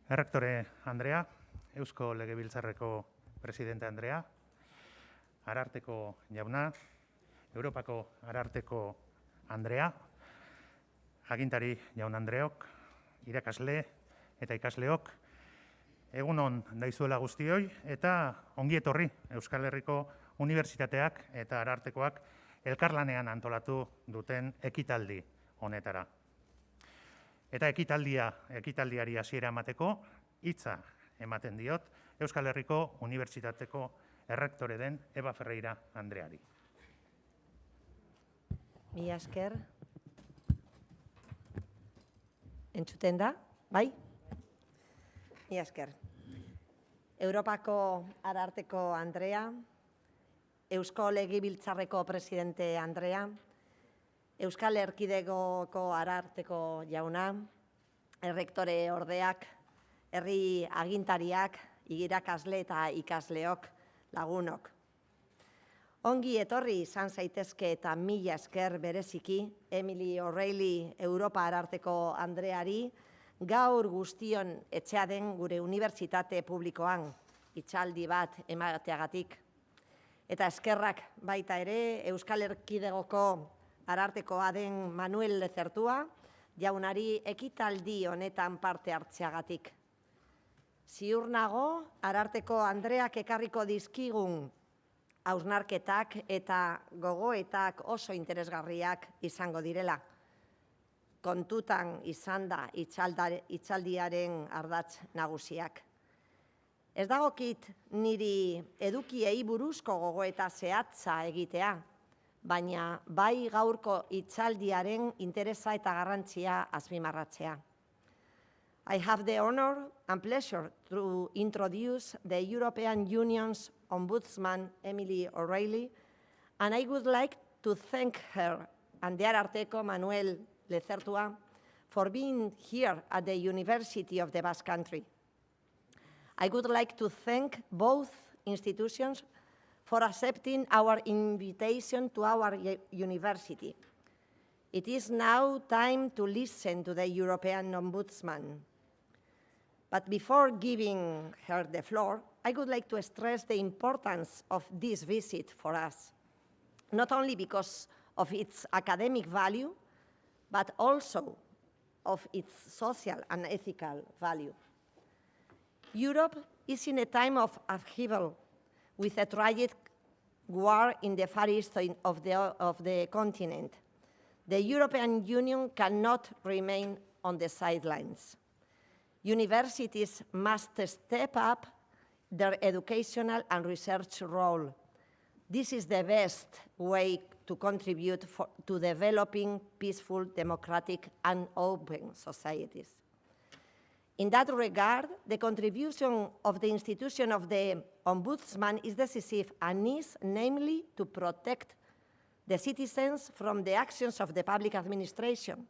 Errektore Andrea, Eusko Legebiltzarreko Presidente Andrea, Ararteko jauna, Europako Ararteko Andrea, agintari jaun Andreok, irakasle eta ikasleok, egunon daizuela guztioi eta ongi etorri Euskal Herriko Unibertsitateak eta Arartekoak elkarlanean antolatu duten ekitaldi honetara. Eta ekitaldiari hasiera emateko hitza ematen diot Euskal Herriko Unibertsitateko errektore den Eva Ferreira Andreari. Mila esker. Entzuten da, bai? Mila esker. Europako Ararteko Andrea, Eusko Legebiltzarreko Presidente Andrea, Euskal Erkidegoko Ararteko jauna, errektore ordeak, herri agintariak, irakasle eta ikasleok, lagunok. Ongi etorri izan zaitezke eta mila esker bereziki Emily O'Reilly Europa Ararteko Andreari gaur guztion etxea den gure unibertsitate publikoan hitzaldi bat emateagatik. Eta eskerrak baita ere Euskal Erkidegoko Arartekoa den Manuel Lezertua jaunari ekitaldi honetan parte hartzeagatik. Ziur nago Ararteko Andreak ekarriko dizkigun hausnarketak eta gogoetak oso interesgarriak izango direla. Kontutan izan da hitzaldiaren ardatz nagusiak. Ez dagokit niri edukiei buruzko gogoeta zehatza egitea, baina bai gaurko hitzaldiaren interesa eta garrantzia azpimarratzea. I have the honor and pleasure to introduce the European Union's Ombudsman, Emily O'Reilly, and I would like to thank her and the Ararteko, Manuel Lezertua, for being here at the University of the Basque Country. I would like to thank both institutions for accepting our invitation to our university. It is now time to listen to the European Ombudsman. But before giving her the floor, I would like to stress the importance of this visit for us, not only because of its academic value, but also of its social and ethical value. Europe is in a time of upheaval, with a tragic war in the far east of the continent. The European Union cannot remain on the sidelines. Universities must step up their educational and research role. This is the best way to contribute to developing peaceful, democratic, and open societies. In that regard, the contribution of the institution of the Ombudsman is decisive and is namely to protect the citizens from the actions of the public administration.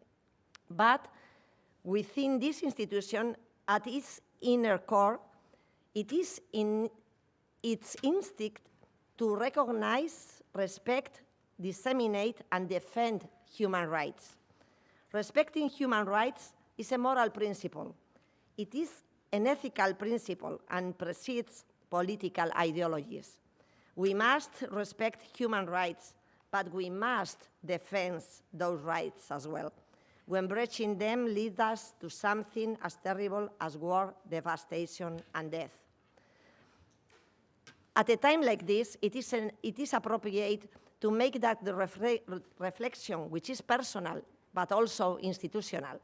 But within this institution, at its inner core, it is in its instinct to recognize, respect, disseminate, and defend human rights. Respecting human rights is a moral principle. It is an ethical principle and precedes political ideologies. We must respect human rights, but we must defend those rights as well, when breaching them leads us to something as terrible as war, devastation, and death. At a time like this, it is appropriate to make that the reflection, which is personal, but also institutional.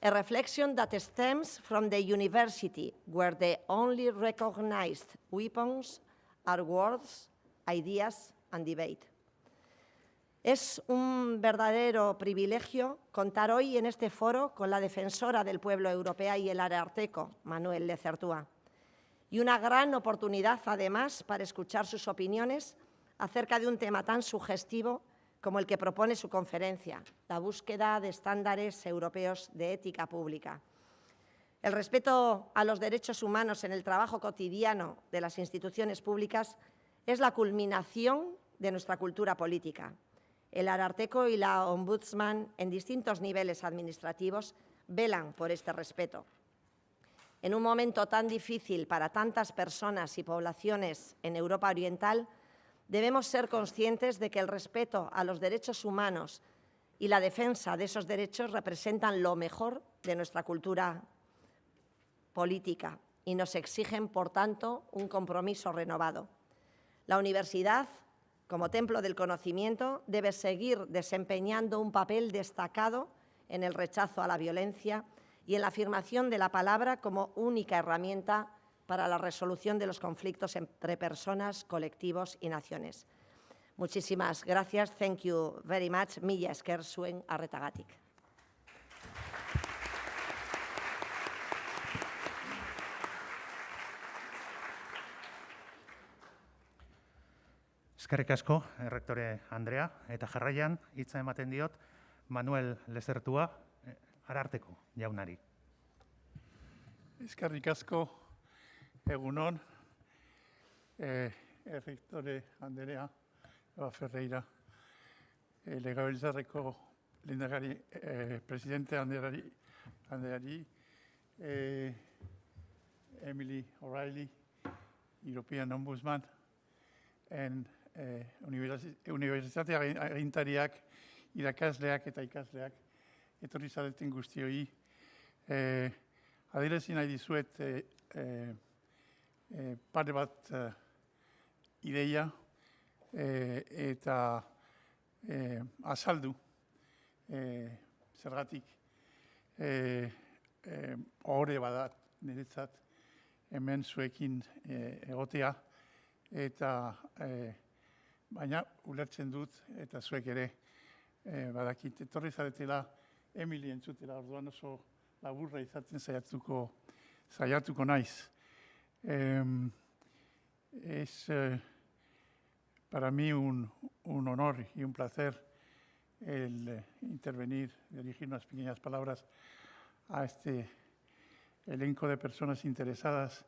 A reflection that stems from the university, where the only recognized weapons are words, ideas, and debate. Es un verdadero privilegio contar hoy en este foro con la Defensora del Pueblo europea y el Ararteko, Manuel Lezertua, y una gran oportunidad, además, para escuchar sus opiniones acerca de un tema tan sugestivo como el que propone su conferencia, la búsqueda de estándares europeos de ética pública. El respeto a los derechos humanos en el trabajo cotidiano de las instituciones públicas es la culminación de nuestra cultura política. El Ararteko y la Ombudsman, en distintos niveles administrativos, velan por este respeto. En un momento tan difícil para tantas personas y poblaciones en Europa Oriental, debemos ser conscientes de que el respeto a los derechos humanos y la defensa de esos derechos representan lo mejor de nuestra cultura política y nos exigen, por tanto, un compromiso renovado. La universidad, como templo del conocimiento, debe seguir desempeñando un papel destacado en el rechazo a la violencia y en la afirmación de la palabra como única herramienta para la resolución de los conflictos entre personas, colectivos y naciones. Muchísimas gracias. Thank you very much. Mila esker zuen arretagatik. Eskerrik asko, errektore Andrea, eta jarraian hitza ematen diot Manuel Lezertua, Ararteko jaunari. Eskerrik asko, egunon, errektore Andrea, Ferreira, legebiltzarreko lehendakari, presidente Andreari, Emily O'Reilly, European Ombudsman, unibertsitate agintariak, irakasleak eta ikasleak, etorri zareten guztioi. Adierazi nahi dizuet pare bat ideia eta azaldu zergatik ohore badat niretzat hemen zuekin egotea eta baina ulertzen dut eta zuek ere badakit etorri zaretela Emily entzutela, orduan oso laburra izaten saiatuko naiz. Es para mí un honor y un placer el intervenir, dirigir unas pequeñas palabras a este elenco de personas interesadas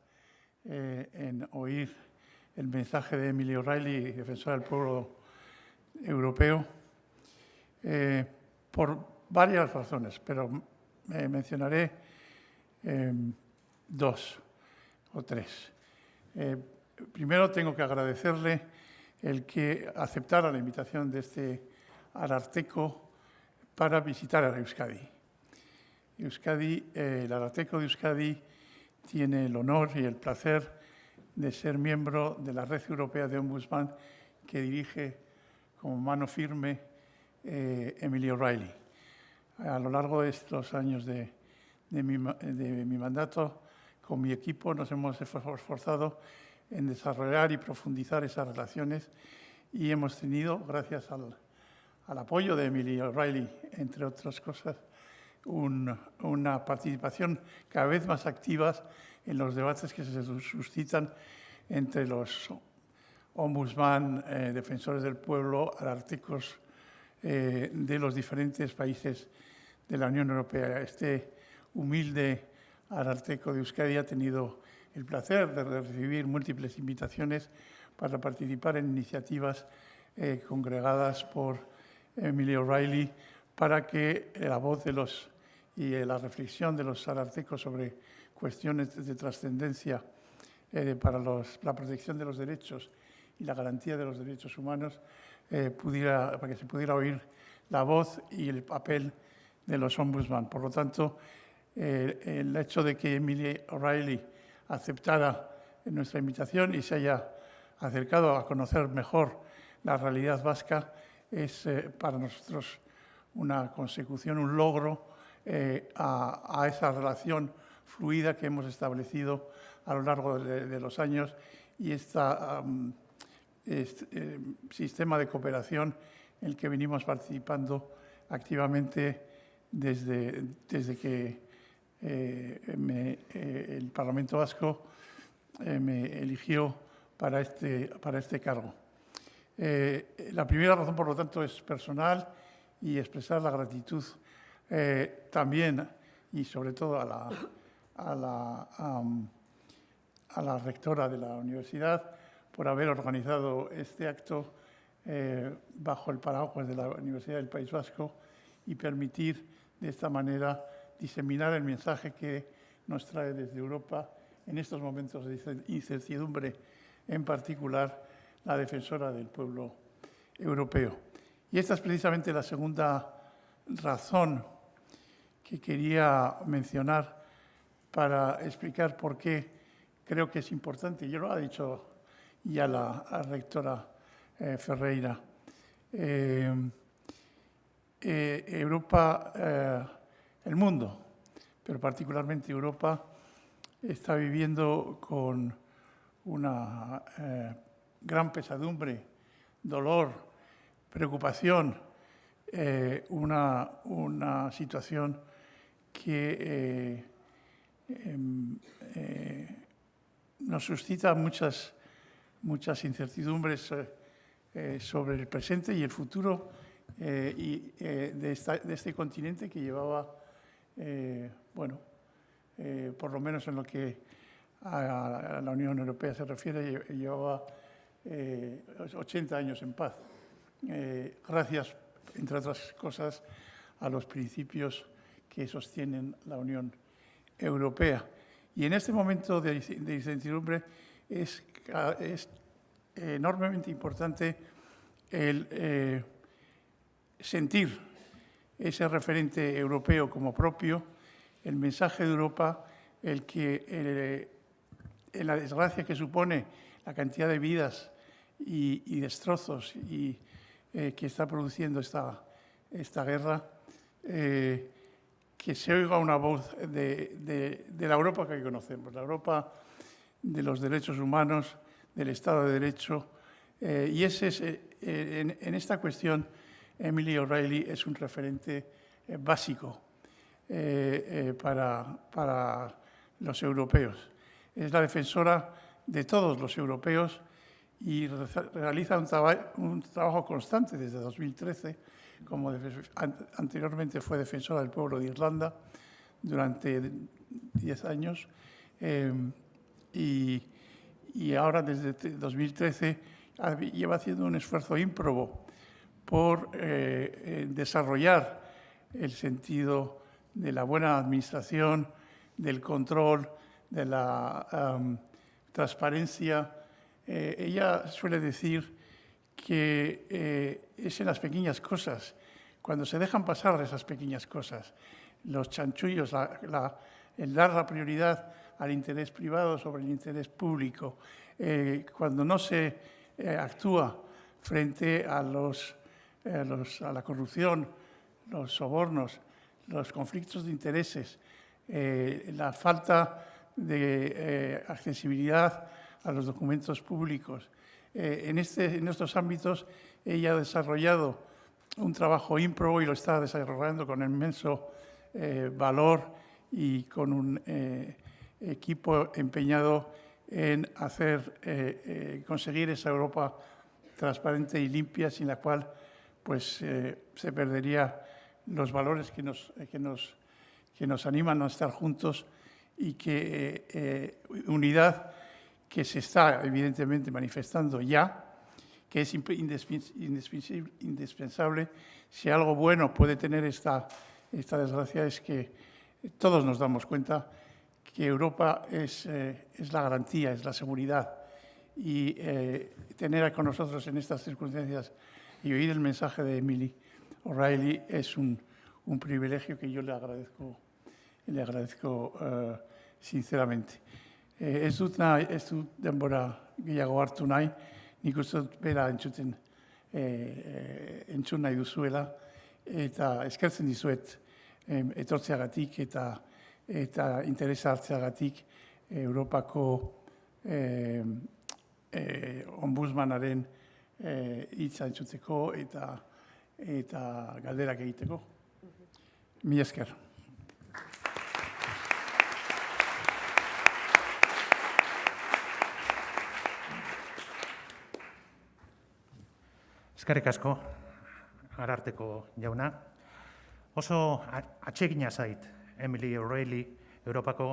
en oír el mensaje de Emily O'Reilly, defensora del pueblo europeo, por varias razones, pero mencionaré dos o tres. Primero tengo que agradecerle el que aceptara la invitación de este ararteko para visitar a Euskadi. El ararteko de Euskadi tiene el honor y el placer de ser miembro de la red europea de Ombudsman que dirige como mano firme Emily O'Reilly. A lo largo de estos años de mi mandato, con mi equipo nos hemos esforzado en desarrollar y profundizar esas relaciones y hemos tenido, gracias al apoyo de Emily O'Reilly, entre otras cosas, una participación cada vez más activa en los debates que se suscitan entre los ombudsman, defensores del pueblo, arartekos de los diferentes países de la Unión Europea. Este humilde ararteko de Euskadi ha tenido el placer de recibir múltiples invitaciones para participar en iniciativas congregadas por Emily O'Reilly para que la voz y la reflexión de los arartekos sobre cuestiones de trascendencia para la protección de los derechos y la garantía de los derechos humanos para que se pudiera oír la voz y el papel de los ombudsman. Por lo tanto, el hecho de que Emily O'Reilly aceptara nuestra invitación y se haya acercado a conocer mejor la realidad vasca es para nosotros una consecución, un logro a esa relación fluida que hemos establecido a lo largo de los años y este sistema de cooperación en el que venimos participando activamente desde que el Parlamento Vasco me eligió para este cargo. La primera razón, por lo tanto, es personal y expresar la gratitud también y sobre todo a la rectora de la universidad por haber organizado este acto bajo el paraguas de la Universidad del País Vasco y permitir de esta manera diseminar el mensaje que nos trae desde Europa en estos momentos de incertidumbre, en particular la Defensora del Pueblo europeo. Y esta es precisamente la segunda razón que quería mencionar para explicar por qué creo que es importante. Yo lo ha dicho ya la rectora Ferreira. Europa, el mundo, pero particularmente Europa, está viviendo con una gran pesadumbre, dolor, preocupación, una situación que nos suscita muchas incertidumbres sobre el presente y el futuro de este continente que llevaba, por lo menos en lo que a la Unión Europea se refiere, llevaba 80 años en paz, gracias, entre otras cosas, a los principios que sostienen la Unión Europea. Y en este momento de incertidumbre es enormemente importante el sentir ese referente europeo como propio, el mensaje de Europa, en la desgracia que supone la cantidad de vidas y destrozos que está produciendo esta guerra, que se oiga una voz de la Europa que conocemos, la Europa de los derechos humanos, del Estado de Derecho. Y en esta cuestión, Emily O'Reilly es un referente básico para los europeos. Es la defensora de todos los europeos y realiza un trabajo constante desde 2013, como anteriormente fue defensora del pueblo de Irlanda durante 10 años y ahora desde 2013 lleva haciendo un esfuerzo ímprobo por desarrollar el sentido de la buena administración, del control, de la transparencia. Ella suele decir que es en las pequeñas cosas, cuando se dejan pasar esas pequeñas cosas, los chanchullos, el dar la prioridad al interés privado sobre el interés público, cuando no se actúa frente a la corrupción, los sobornos, los conflictos de intereses, la falta de accesibilidad a los documentos públicos. En estos ámbitos ella ha desarrollado un trabajo ímprobo y lo está desarrollando con inmenso valor y con un equipo empeñado en conseguir esa Europa transparente y limpia, sin la cual se perdería los valores que nos animan a estar juntos y unidad que se está evidentemente manifestando ya, que es indispensable. Si algo bueno puede tener esta desgracia es que todos nos damos cuenta que Europa es la garantía, es la seguridad. Y tener con nosotros en estas circunstancias y oír el mensaje de Emily O'Reilly es un privilegio que yo le agradezco sinceramente. Ez dut denbora gehiago hartu nahi, nik uste dut bera entzun nahi duzuela, eta eskertzen dizuet etortzeagatik eta interesa hartzeagatik Europako Ombudsmanaren hitza entzuteko eta galderak egiteko. Mila esker. Eskerrik asko, ararteko jauna. Oso atsegina zait Emily O'Reilly, Europako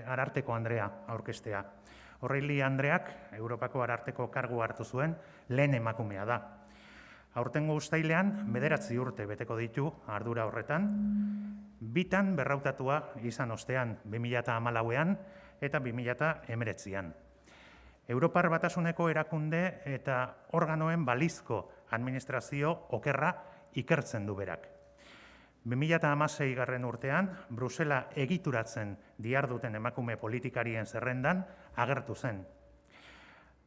ararteko Andrea aurkeztea. O'Reilly Andreak Europako ararteko kargu hartu zuen lehen emakumea da. Aurtengo uztailean 9 urte beteko ditu ardura horretan, bitan berrautatua izan ostean 2014an eta 2019an. Europar Batasuneko erakunde eta organoen balizko administrazio okerra ikertzen du berak. 2016 urtean, Brusela egituratzen diharduten emakume politikarien zerrendan agertu zen.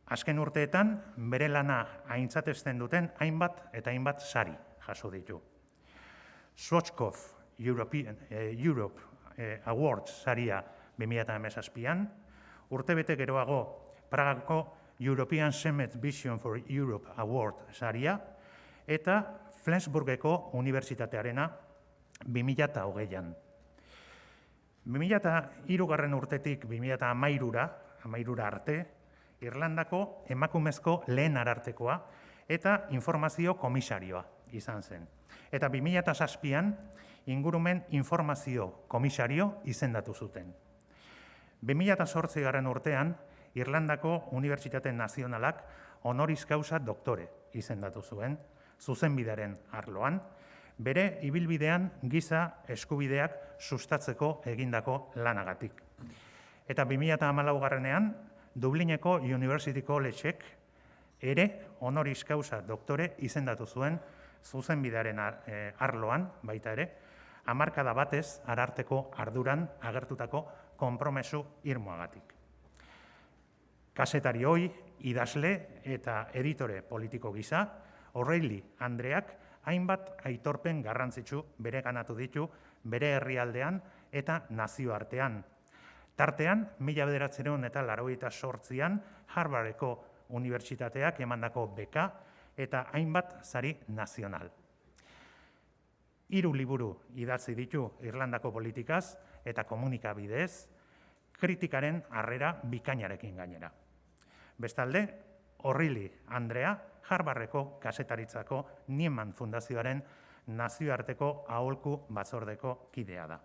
Azken urteetan, bere lana aintzatesten duten hainbat eta hainbat sari jaso ditu. Swatchkov Europe Awards saria 2017an, urtebete geroago Pragako European Summit Vision for Europe Award saria eta Flensburgeko Unibertsitatearena 2020an. 2003 urtetik 2013 arte, Irlandako emakumezko lehen arartekoa eta informazio komisarioa izan zen. Eta 2007an ingurumen informazio komisario izendatu zuten. 2008 urtean, Irlandako Unibertsitate Nazionalak honoris causa doktore izendatu zuen, zuzenbidearen arloan, bere ibilbidean giza eskubideak sustatzeko egindako lanagatik. Eta 2014ean, Dublineko University Collegeek ere honoris causa doktore izendatu zuen zuzenbidearen arloan, baita ere, hamarkada batez ararteko arduran agertutako konpromesu irmoagatik. Kazetari hoi, idazle eta editore politiko gisa, O'Reilly Andreak hainbat aitorpen garrantzitsu bereganatu ditu bere herrialdean eta nazioartean. Tartean, 1988an Harvardeko Unibertsitateak emandako beka eta hainbat sari nazional. 3 liburu idatzi ditu Irlandako politikaz eta komunikabidez, kritikaren harrera bikainarekin gainera. Bestalde, O'Reilly Andrea Harvardeko kazetaritzako Nieman Fundazioaren nazioarteko aholku batzordeko kidea da.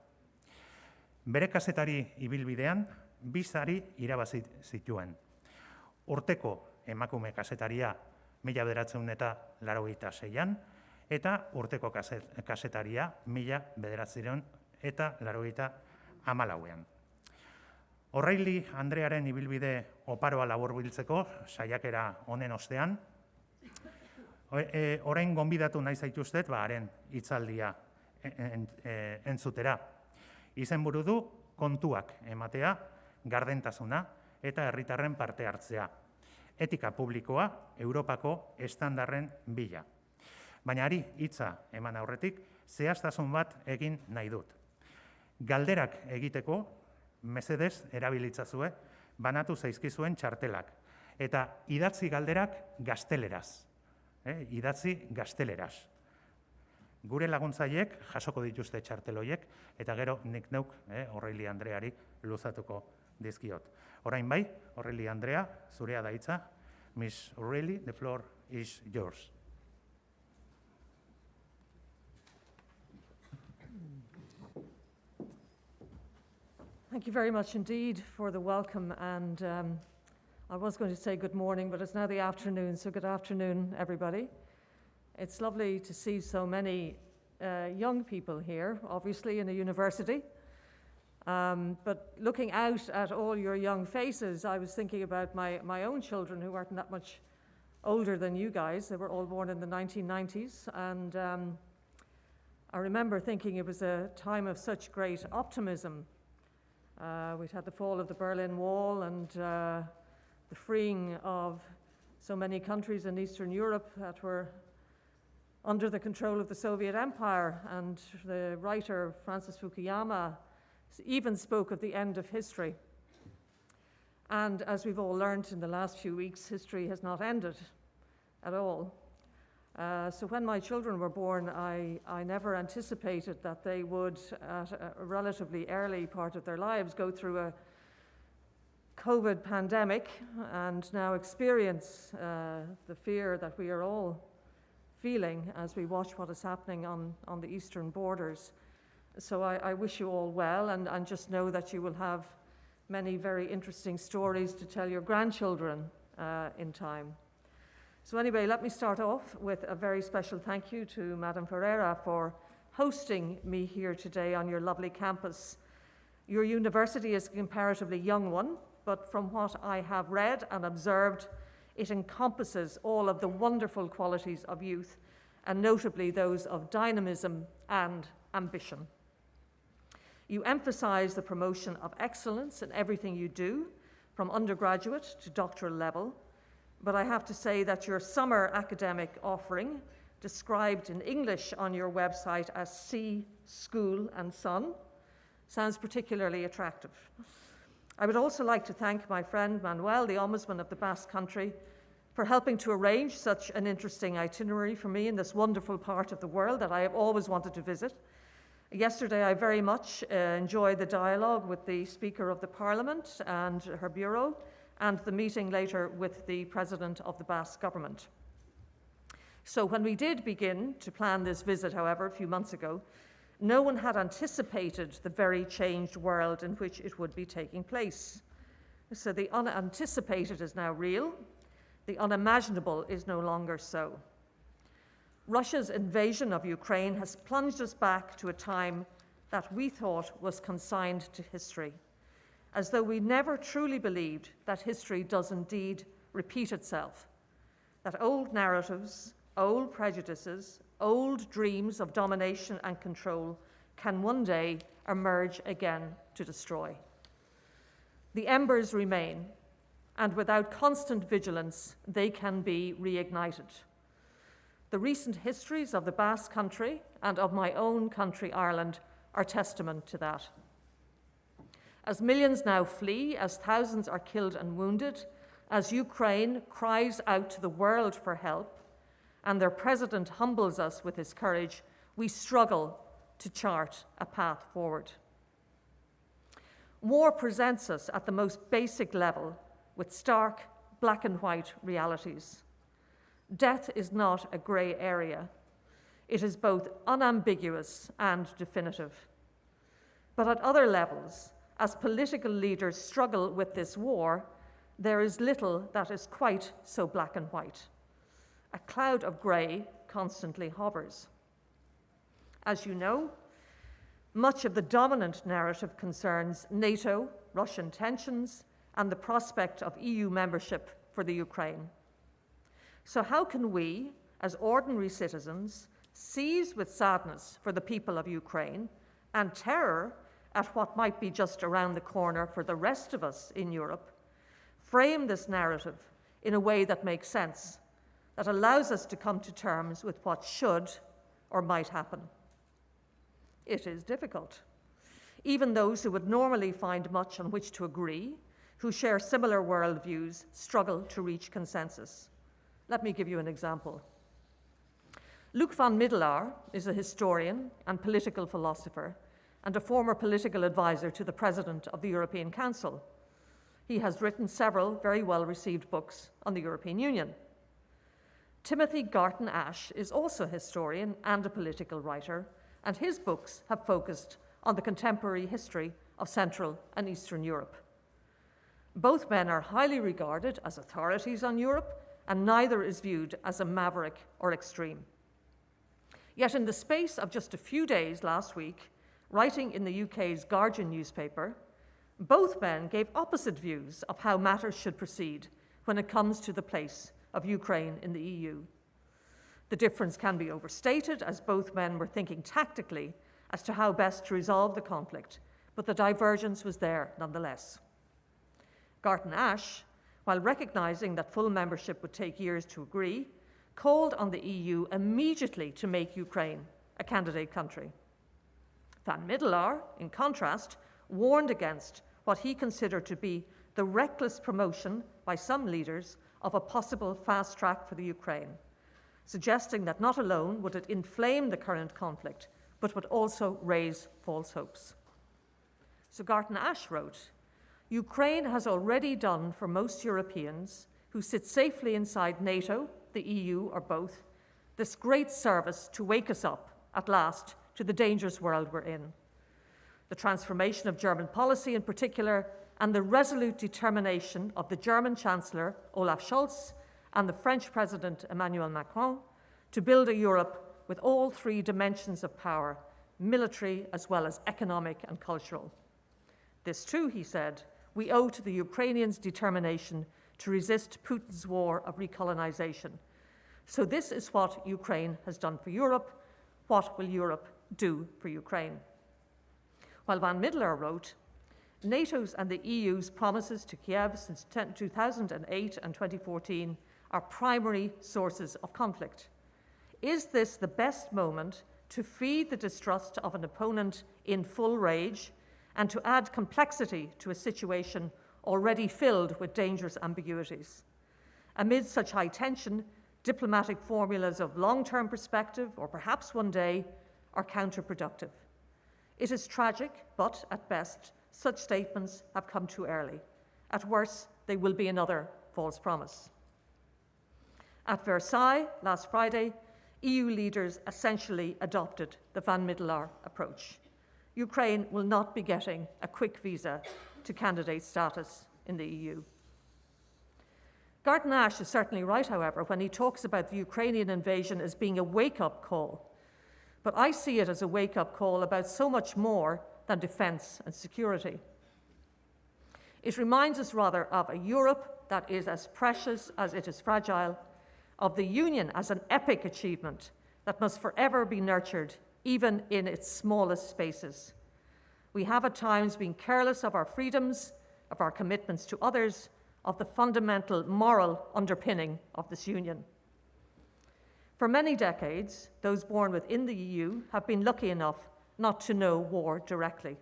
Bere kazetari ibilbidean, 2 sari irabazi zituen. Urteko emakume kazetaria 1986an eta urteko kazetaria 1984an. O'Reilly Andrearen ibilbide oparoa laburbiltzeko saiakera honen ostean, orain gonbidatu nahi zaituztet, haren hitzaldia entzutera. Izenburu du Kontu-ematea, gardentasuna eta herritarren parte-hartzea. Etika publikoa, Europako estandarren bila. Baina hari hitza eman aurretik, zehaztasun bat egin nahi dut. Galderak egiteko, mesedez erabilitzazue, banatu zaizkizuen txartelak. Eta idatzi galderak gazteleraz. Idatzi gazteleraz. Gure laguntzaiek jasoko dituzte txarteloiek, eta gero nik neuk O'Reilly Andreari luzatuko dizkiot. Orain bai, O'Reilly Andrea, zurea da hitza. Miss O'Reilly, the floor is yours. Thank you very much indeed for the welcome, and I was going to say good morning, but it's now the afternoon, so good afternoon, everybody. It's lovely to see so many young people here, obviously in a university, but looking out at all your young faces, I was thinking about my own children who weren't that much older than you guys. They were all born in the 1990s, and I remember thinking it was a time of such great optimism. We'd had the fall of the Berlin Wall and the freeing of so many countries in Eastern Europe that were under the control of the Soviet Empire, and the writer Francis Fukuyama even spoke of the end of history. And as we've all learned in the last few weeks, history has not ended at all. So when my children were born, I never anticipated that they would, at a relatively early part of their lives, go through a COVID pandemic and now experience the fear that we are all feeling as we watch what is happening on the eastern borders. So I wish you all well, and just know that you will have many very interesting stories to tell your grandchildren in time. So anyway, let me start off with a very special thank you to Madam Ferreira for hosting me here today on your lovely campus. Your university is a comparatively young one, but from what I have read and observed, it encompasses all of the wonderful qualities of youth, and notably those of dynamism and ambition. You emphasize the promotion of excellence in everything you do, from undergraduate to doctoral level, but I have to say that your summer academic offering, described in English on your website as Sea, School and Sun, sounds particularly attractive. I would also like to thank my friend Manuel, the Ombudsman of the Basque Country, for helping to arrange such an interesting itinerary for me in this wonderful part of the world that I have always wanted to visit. Yesterday, I very much enjoyed the dialogue with the Speaker of the Parliament and her Bureau, and the meeting later with the President of the Basque Government. So when we did begin to plan this visit, however, a few months ago, no one had anticipated the very changed world in which it would be taking place. So the unanticipated is now real. The unimaginable is no longer so. Russia's invasion of Ukraine has plunged us back to a time that we thought was consigned to history, as though we never truly believed that history does indeed repeat itself, that old narratives, old prejudices, old dreams of domination and control can one day emerge again to destroy. The embers remain, and without constant vigilance, they can be reignited. The recent histories of the Basque Country and of my own country, Ireland, are testament to that. As millions now flee, as thousands are killed and wounded, as Ukraine cries out to the world for help, and their president humbles us with his courage, we struggle to chart a path forward. War presents us at the most basic level with stark black and white realities. Death is not a grey area. It is both unambiguous and definitive. But at other levels, as political leaders struggle with this war, there is little that is quite so black and white. A cloud of grey constantly hovers. As you know, much of the dominant narrative concerns NATO, Russian tensions, and the prospect of EU membership for the Ukraine. So how can we, as ordinary citizens, seize with sadness for the people of Ukraine and terror at what might be just around the corner for the rest of us in Europe, frame this narrative in a way that makes sense, that allows us to come to terms with what should or might happen? It is difficult. Even those who would normally find much on which to agree, who share similar worldviews, struggle to reach consensus. Let me give you an example. Luc van Middelaar is a historian and political philosopher and a former political advisor to the President of the European Council. He has written several very well-received books on the European Union. Timothy Garton Ash is also a historian and a political writer, and his books have focused on the contemporary history of Central and Eastern Europe. Both men are highly regarded as authorities on Europe, and neither is viewed as a maverick or extreme. Yet in the space of just a few days last week, writing in the UK's Guardian newspaper, both men gave opposite views of how matters should proceed when it comes to the place of Ukraine in the EU. The difference can be overstated, as both men were thinking tactically as to how best to resolve the conflict, but the divergence was there nonetheless. Garton Ash, while recognising that full membership would take years to agree, called on the EU immediately to make Ukraine a candidate country. Van Middelaar, in contrast, warned against what he considered to be the reckless promotion by some leaders of a possible fast track for the Ukraine, suggesting that not alone would it inflame the current conflict, but would also raise false hopes. So Garton Ash wrote, "Ukraine has already done for most Europeans who sit safely inside NATO, the EU, or both, this great service to wake us up, at last, to the dangerous world we're in. The transformation of German policy in particular, and the resolute determination of the German Chancellor, Olaf Scholz, and the French President, Emmanuel Macron, to build a Europe with all three dimensions of power, military as well as economic and cultural. This too, he said, we owe to the Ukrainians' determination to resist Putin's war of recolonization. So this is what Ukraine has done for Europe. What will Europe do for Ukraine? While Van Middelaar wrote, NATO's and the EU's promises to Kiev since 2008 and 2014 are primary sources of conflict. Is this the best moment to feed the distrust of an opponent in full rage and to add complexity to a situation already filled with dangerous ambiguities? Amid such high tension, diplomatic formulas of long-term perspective, or perhaps one day, are counterproductive. It is tragic, but at best, such statements have come too early. At worst, they will be another false promise. At Versailles last Friday, EU leaders essentially adopted the Van Middelaar approach. Ukraine will not be getting a quick visa to candidate status in the EU. Garden Ash is certainly right, however, when he talks about the Ukrainian invasion as being a wake-up call. But I see it as a wake-up call about so much more than defence and security. It reminds us rather of a Europe that is as precious as it is fragile, of the Union as an epic achievement that must forever be nurtured, even in its smallest spaces. We have at times been careless of our freedoms, of our commitments to others, of the fundamental moral underpinning of this union. For many decades, those born within the EU have been lucky enough not to know war directly.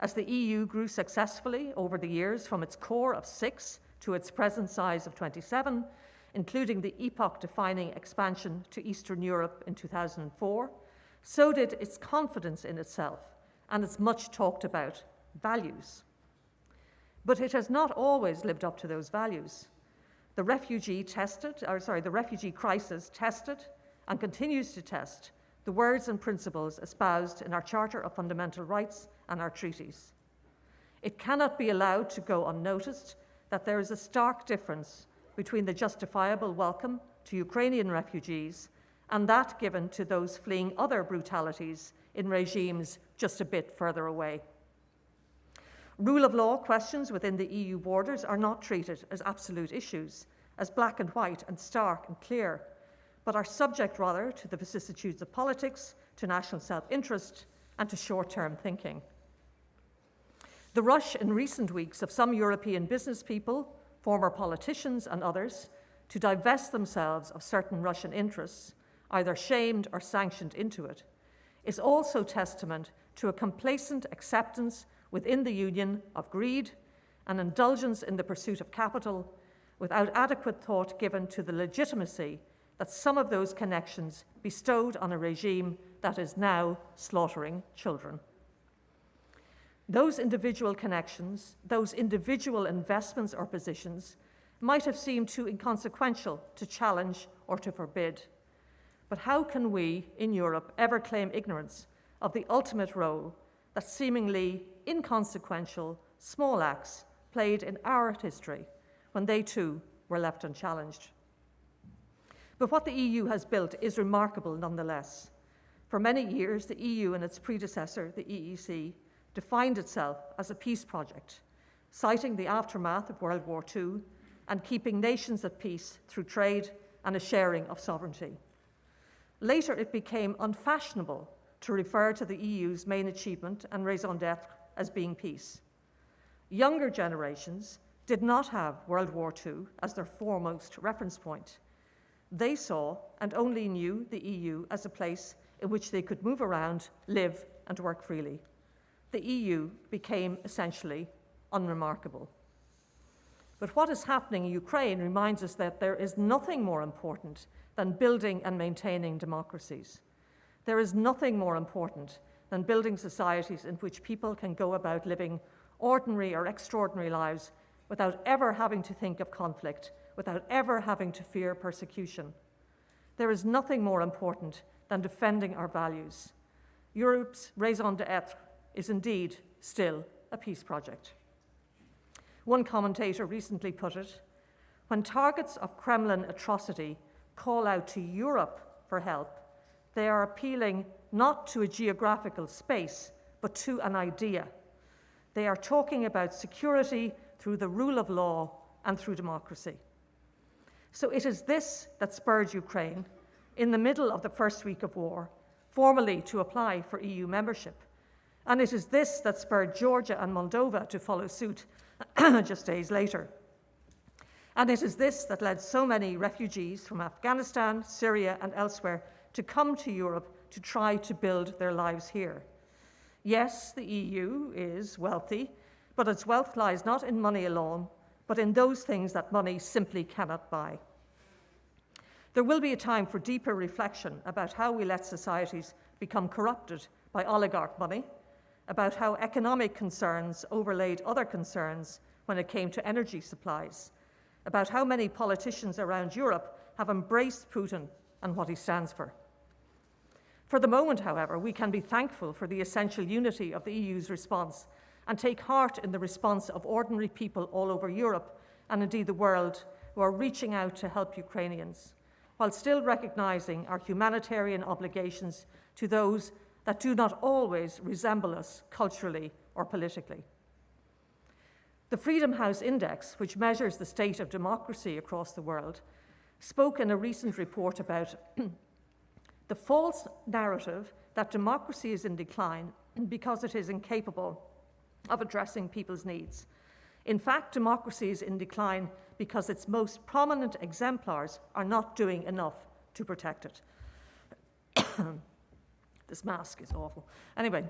As the EU grew successfully over the years from its core of 6 to its present size of 27, including the epoch-defining expansion to Eastern Europe in 2004, so did its confidence in itself and its much talked about values. But it has not always lived up to those values. The refugee crisis tested and continues to test the words and principles espoused in our Charter of Fundamental Rights and our treaties. It cannot be allowed to go unnoticed that there is a stark difference between the justifiable welcome to Ukrainian refugees and that given to those fleeing other brutalities in regimes just a bit further away. Rule of law questions within the EU borders are not treated as absolute issues, as black and white and stark and clear, but are subject rather to the vicissitudes of politics, to national self-interest, and to short-term thinking. The rush in recent weeks of some European business people, former politicians and others, to divest themselves of certain Russian interests, either shamed or sanctioned into it, is also testament to a complacent acceptance within the Union of greed and indulgence in the pursuit of capital, without adequate thought given to the legitimacy that some of those connections bestowed on a regime that is now slaughtering children. Those individual connections, those individual investments or positions might have seemed too inconsequential to challenge or to forbid. But how can we, in Europe, ever claim ignorance of the ultimate role that seemingly inconsequential small acts played in our history when they too were left unchallenged? But what the EU has built is remarkable nonetheless. For many years, the EU and its predecessor, the EEC, defined itself as a peace project, citing the aftermath of World War II and keeping nations at peace through trade and a sharing of sovereignty. Later, it became unfashionable to refer to the EU's main achievement and raison d'etre as being peace. Younger generations did not have World War II as their foremost reference point. They saw and only knew the EU as a place in which they could move around, live, and work freely. The EU became essentially unremarkable. But what is happening in Ukraine reminds us that there is nothing more important than building and maintaining democracies. There is nothing more important than building societies in which people can go about living ordinary or extraordinary lives without ever having to think of conflict, without ever having to fear persecution. There is nothing more important than defending our values. Europe's raison d'etre is indeed still a peace project. One commentator recently put it, when targets of Kremlin atrocity call out to Europe for help, they are appealing not to a geographical space, but to an idea. They are talking about security through the rule of law and through democracy. So it is this that spurred Ukraine, in the middle of the first week of war, formally to apply for EU membership. And it is this that spurred Georgia and Moldova to follow suit just days later. And it is this that led so many refugees from Afghanistan, Syria, and elsewhere to come to Europe to try to build their lives here. Yes, the EU is wealthy, but its wealth lies not in money alone, but in those things that money simply cannot buy. There will be a time for deeper reflection about how we let societies become corrupted by oligarch money, about how economic concerns overlaid other concerns when it came to energy supplies, about how many politicians around Europe have embraced Putin and what he stands for. For the moment, however, we can be thankful for the essential unity of the EU's response and take heart in the response of ordinary people all over Europe and indeed the world who are reaching out to help Ukrainians, while still recognizing our humanitarian obligations to those that do not always resemble us culturally or politically. The Freedom House Index, which measures the state of democracy across the world, spoke in a recent report about the false narrative that democracy is in decline because it is incapable of addressing people's needs. In fact, democracy is in decline because its most prominent exemplars are not doing enough to protect it. This mask is awful. Anyway,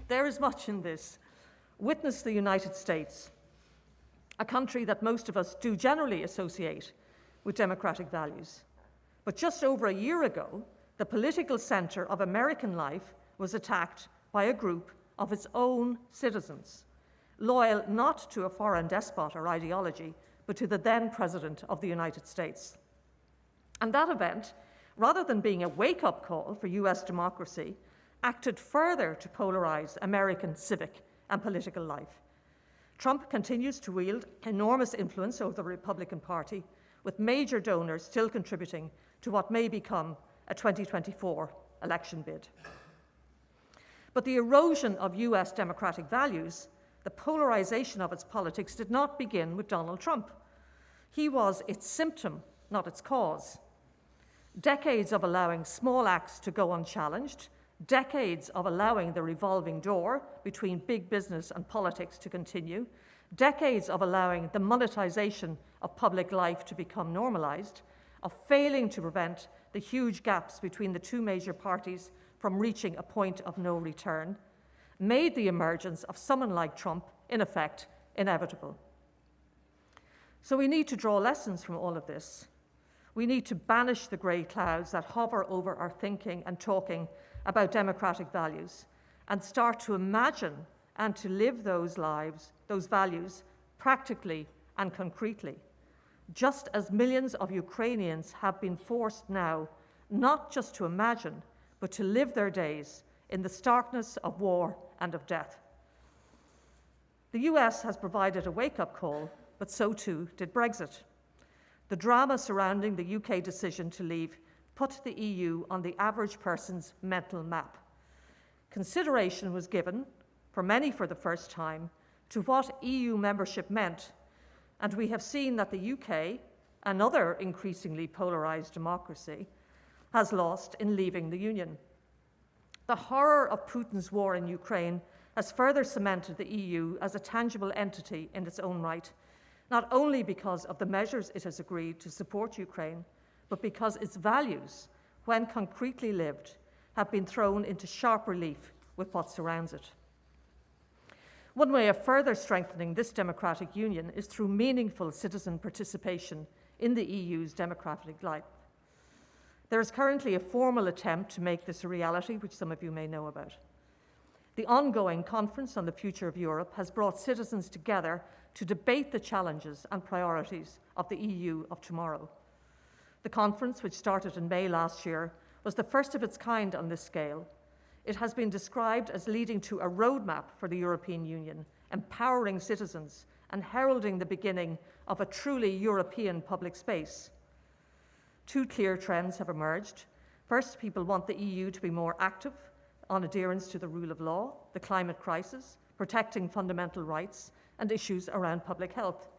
there is much in this. Witness the United States, a country that most of us do generally associate with democratic values. But just over a year ago, the political center of American life was attacked by a group of its own citizens, loyal not to a foreign despot or ideology, but to the then President of the United States. And that event, rather than being a wake-up call for US democracy, acted further to polarize American civic and political life. Trump continues to wield enormous influence over the Republican Party, with major donors still contributing to what may become a 2024 election bid. But the erosion of US democratic values, the polarization of its politics, did not begin with Donald Trump. He was its symptom, not its cause. Decades of allowing small acts to go unchallenged, decades of allowing the revolving door between big business and politics to continue, decades of allowing the monetization of public life to become normalized, of failing to prevent the huge gaps between the two major parties from reaching a point of no return, made the emergence of someone like Trump, in effect, inevitable. So we need to draw lessons from all of this. We need to banish the grey clouds that hover over our thinking and talking about democratic values and start to imagine and to live those lives, those values, practically and concretely, just as millions of Ukrainians have been forced now not just to imagine, but to live their days in the starkness of war and of death. The US has provided a wake-up call, but so too did Brexit. The drama surrounding the UK decision to leave put the EU on the average person's mental map. Consideration was given, for many for the first time, to what EU membership meant, and we have seen that the UK, another increasingly polarised democracy, has lost in leaving the Union. The horror of Putin's war in Ukraine has further cemented the EU as a tangible entity in its own right, not only because of the measures it has agreed to support Ukraine, but because its values, when concretely lived, have been thrown into sharp relief with what surrounds it. One way of further strengthening this democratic union is through meaningful citizen participation in the EU's democratic life. There is currently a formal attempt to make this a reality, which some of you may know about. The ongoing Conference on the Future of Europe has brought citizens together to debate the challenges and priorities of the EU of tomorrow. The conference, which started in May last year, was the first of its kind on this scale. It has been described as leading to a roadmap for the European Union, empowering citizens and heralding the beginning of a truly European public space. Two clear trends have emerged: First, people want the EU to be more active on adherence to the rule of law, the climate crisis, protecting fundamental rights, and issues around public health.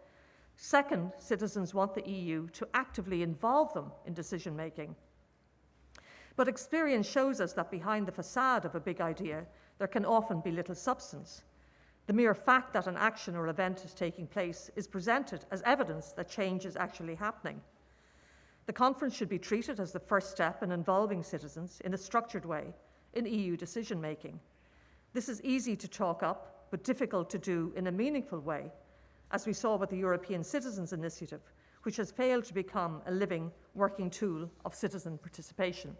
Second, citizens want the EU to actively involve them in decision-making. But experience shows us that behind the facade of a big idea, there can often be little substance. The mere fact that an action or event is taking place is presented as evidence that change is actually happening. The conference should be treated as the first step in involving citizens in a structured way in EU decision-making. This is easy to talk up, but difficult to do in a meaningful way, as we saw with the European Citizens Initiative, which has failed to become a living, working tool of citizen participation.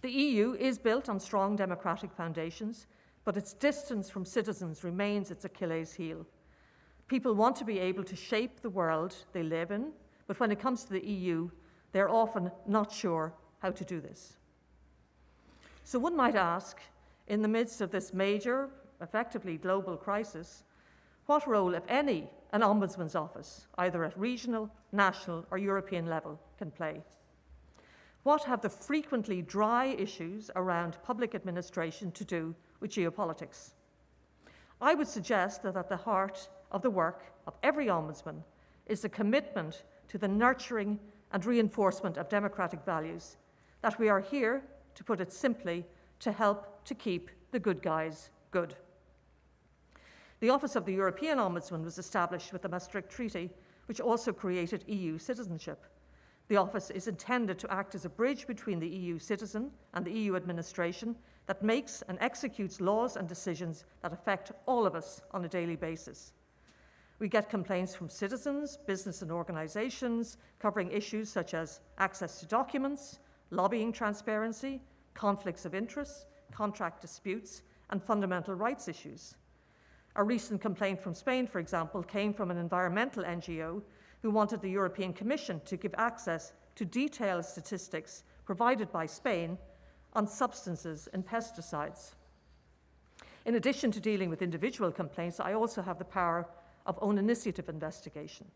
The EU is built on strong democratic foundations, but its distance from citizens remains its Achilles heel. People want to be able to shape the world they live in, but when it comes to the EU, they're often not sure how to do this. So one might ask, in the midst of this major, effectively global crisis, what role, if any, an Ombudsman's office, either at regional, national, or European level, can play? What have the frequently dry issues around public administration to do with geopolitics? I would suggest that at the heart of the work of every Ombudsman is the commitment to the nurturing and reinforcement of democratic values, that we are here, to put it simply, to help to keep the good guys good. The Office of the European Ombudsman was established with the Maastricht Treaty, which also created EU citizenship. The office is intended to act as a bridge between the EU citizen and the EU administration that makes and executes laws and decisions that affect all of us on a daily basis. We get complaints from citizens, business and organisations, covering issues such as access to documents, lobbying transparency, conflicts of interest, contract disputes, and fundamental rights issues. A recent complaint from Spain, for example, came from an environmental NGO who wanted the European Commission to give access to detailed statistics provided by Spain on substances in pesticides. In addition to dealing with individual complaints, I also have the power of own initiative investigation.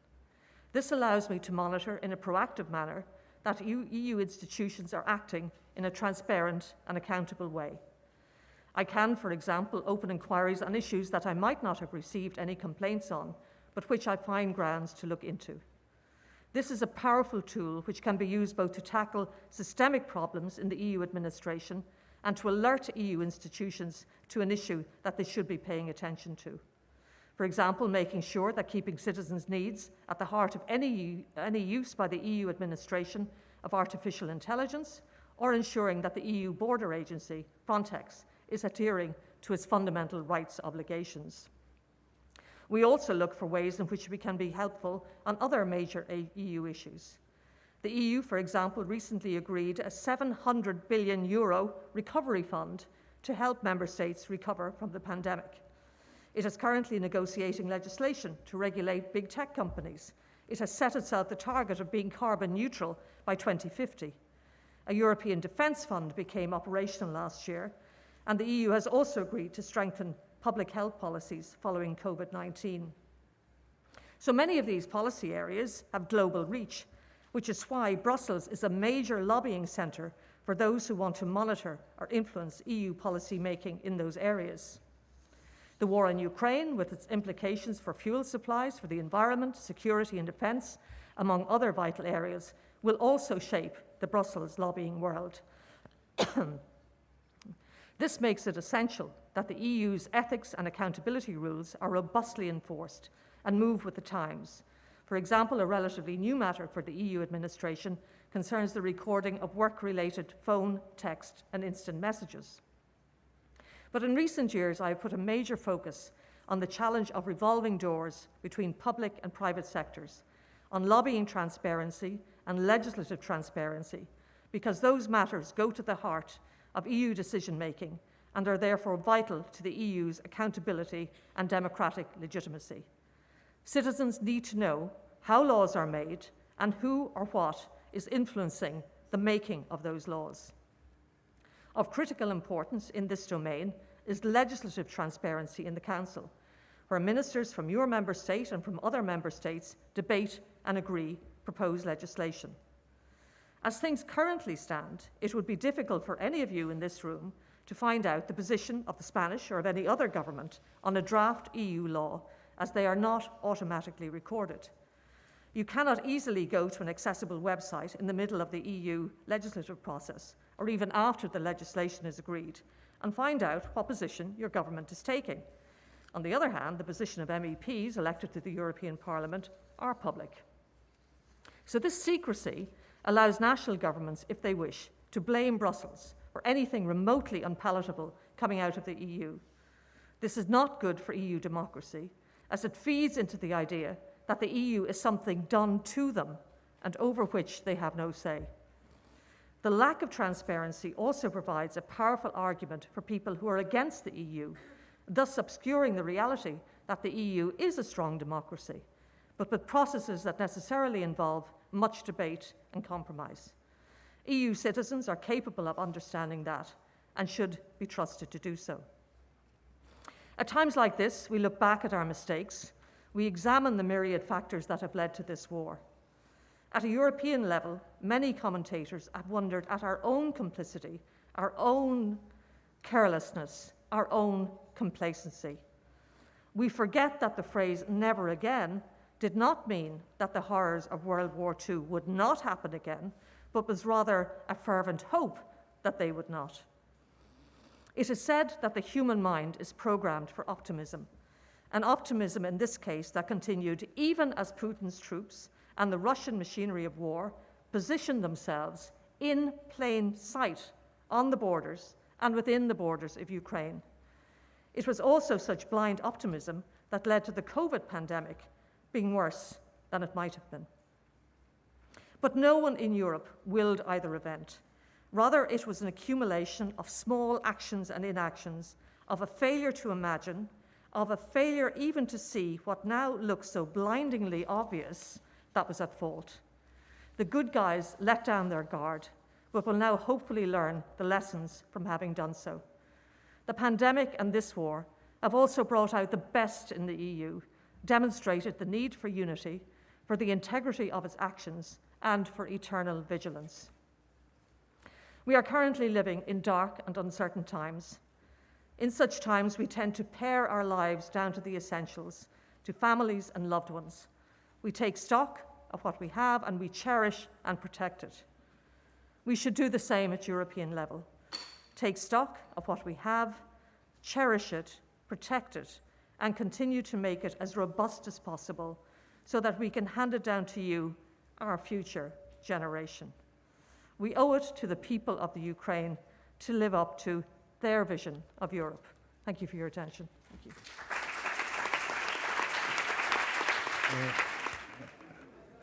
This allows me to monitor in a proactive manner that EU institutions are acting in a transparent and accountable way. I can, for example, open inquiries on issues that I might not have received any complaints on, but which I find grounds to look into. This is a powerful tool which can be used both to tackle systemic problems in the EU administration and to alert EU institutions to an issue that they should be paying attention to. For example, making sure that keeping citizens' needs at the heart of any use by the EU administration of artificial intelligence, or ensuring that the EU border agency, Frontex, is adhering to its fundamental rights obligations. We also look for ways in which we can be helpful on other major EU issues. The EU, for example, recently agreed a €700 billion recovery fund to help member states recover from the pandemic. It is currently negotiating legislation to regulate big tech companies. It has set itself the target of being carbon neutral by 2050. A European Defence Fund became operational last year, and the EU has also agreed to strengthen public health policies following COVID-19. So many of these policy areas have global reach, which is why Brussels is a major lobbying centre for those who want to monitor or influence EU policy making in those areas. The war in Ukraine, with its implications for fuel supplies, for the environment, security and defence, among other vital areas, will also shape the Brussels lobbying world. This makes it essential that the EU's ethics and accountability rules are robustly enforced and move with the times. For example, a relatively new matter for the EU administration concerns the recording of work-related phone, text, and instant messages. But in recent years, I have put a major focus on the challenge of revolving doors between public and private sectors, on lobbying transparency and legislative transparency, because those matters go to the heart of EU decision-making and are therefore vital to the EU's accountability and democratic legitimacy. Citizens need to know how laws are made and who or what is influencing the making of those laws. Of critical importance in this domain is legislative transparency in the Council, where ministers from your member state and from other member states debate and agree proposed legislation. As things currently stand, it would be difficult for any of you in this room to find out the position of the Spanish or of any other government on a draft EU law, as they are not automatically recorded. You cannot easily go to an accessible website in the middle of the EU legislative process, or even after the legislation is agreed, and find out what position your government is taking. On the other hand, the position of MEPs elected to the European Parliament are public. So this secrecy allows national governments, if they wish, to blame Brussels for anything remotely unpalatable coming out of the EU. This is not good for EU democracy, as it feeds into the idea that the EU is something done to them and over which they have no say. The lack of transparency also provides a powerful argument for people who are against the EU, thus obscuring the reality that the EU is a strong democracy, but with processes that necessarily involve much debate and compromise. EU citizens are capable of understanding that and should be trusted to do so. At times like this, we look back at our mistakes. We examine the myriad factors that have led to this war. At a European level, many commentators have wondered at our own complicity, our own carelessness, our own complacency. We forget that the phrase "never again" did not mean that the horrors of World War II would not happen again, but was rather a fervent hope that they would not. It is said that the human mind is programmed for optimism, an optimism in this case that continued even as Putin's troops and the Russian machinery of war positioned themselves in plain sight on the borders and within the borders of Ukraine. It was also such blind optimism that led to the COVID pandemic being worse than it might have been. But no one in Europe willed either event. Rather, it was an accumulation of small actions and inactions, of a failure to imagine, of a failure even to see what now looks so blindingly obvious that was at fault. The good guys let down their guard, but will now hopefully learn the lessons from having done so. The pandemic and this war have also brought out the best in the EU, demonstrated the need for unity, for the integrity of its actions, and for eternal vigilance. We are currently living in dark and uncertain times. In such times, we tend to pare our lives down to the essentials, to families and loved ones. We take stock of what we have and we cherish and protect it. We should do the same at European level. Take stock of what we have, cherish it, protect it, and continue to make it as robust as possible so that we can hand it down to you, our future generation. We owe it to the people of the Ukraine to live up to their vision of Europe. Thank you for your attention. Thank you.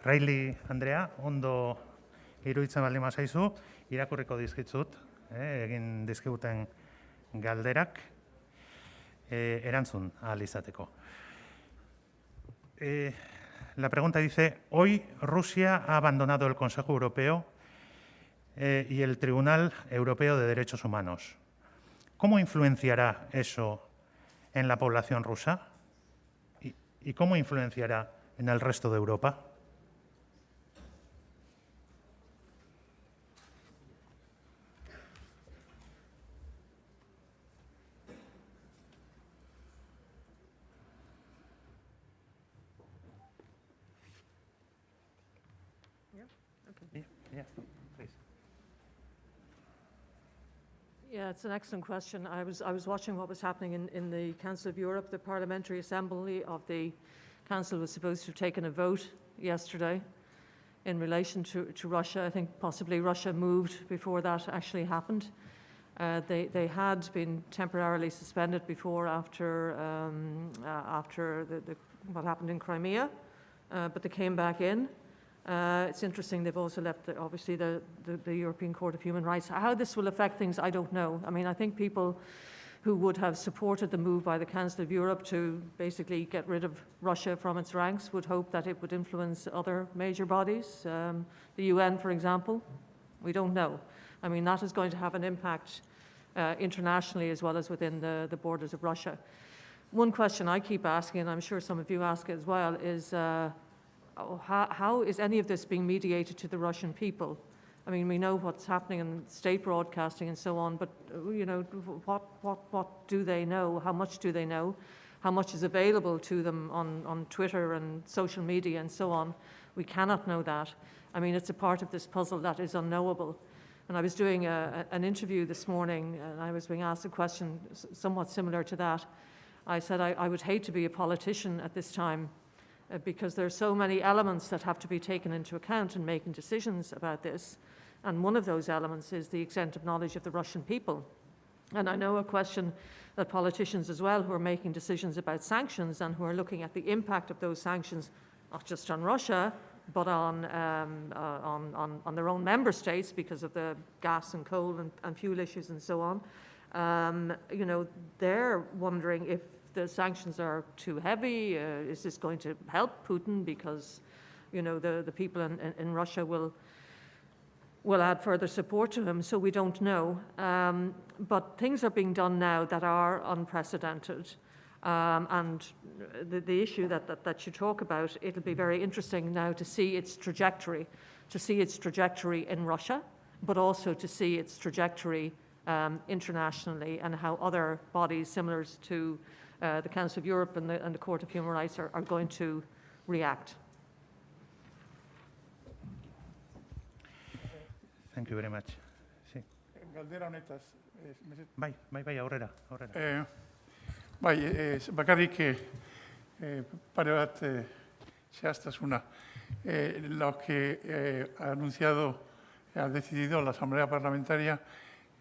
Riley Andrea, ondo iruditzen baldin bazaizu, irakurriko dizkitzut, egin dizkiguten galderak, erantzun ahal izateko. La pregunta dice, hoy Rusia ha abandonado el Consejo Europeo y el Tribunal Europeo de Derechos Humanos. ¿Cómo influenciará eso en la población rusa? ¿Y cómo influenciará en el resto de Europa? Yeah, it's an excellent question. I was watching what was happening in the Council of Europe. The Parliamentary Assembly of the Council was supposed to have taken a vote yesterday in relation to Russia. I think possibly Russia moved before that actually happened. They had been temporarily suspended before after what happened in Crimea, but they came back in. It's interesting, they've also left, obviously, the European Court of Human Rights. How this will affect things, I don't know. I mean, I think people who would have supported the move by the Council of Europe to basically get rid of Russia from its ranks would hope that it would influence other major bodies, the UN, for example. We don't know. I mean, that is going to have an impact internationally as well as within the borders of Russia. One question I keep asking, and I'm sure some of you ask it as well, is how is any of this being mediated to the Russian people? I mean, we know what's happening in state broadcasting and so on, but, you know, what do they know? How much do they know? How much is available to them on Twitter and social media and so on? We cannot know that. I mean, it's a part of this puzzle that is unknowable. And I was doing an interview this morning, and I was being asked a question somewhat similar to that. I said I would hate to be a politician at this time because there are so many elements that have to be taken into account in making decisions about this. And one of those elements is the extent of knowledge of the Russian people. And I know a question that politicians as well who are making decisions about sanctions and who are looking at the impact of those sanctions, not just on Russia, but on their own member states because of the gas and coal and fuel issues and so on. You know, they're wondering if the sanctions are too heavy. Is this going to help Putin because, you know, the people in Russia will add further support to him, so we don't know. But things are being done now that are unprecedented. And the issue that you talk about, it'll be very interesting now to see its trajectory in Russia, but also to see its trajectory internationally and how other bodies similar to the Council of Europe and the Court of Human Rights are going to react. Thank you very much. Sí. Galdera honetaz. Bai, aurrera. Bakarrik pare bat zehaztasuna. Lo que ha anunciado, ha decidido la Asamblea Parlamentaria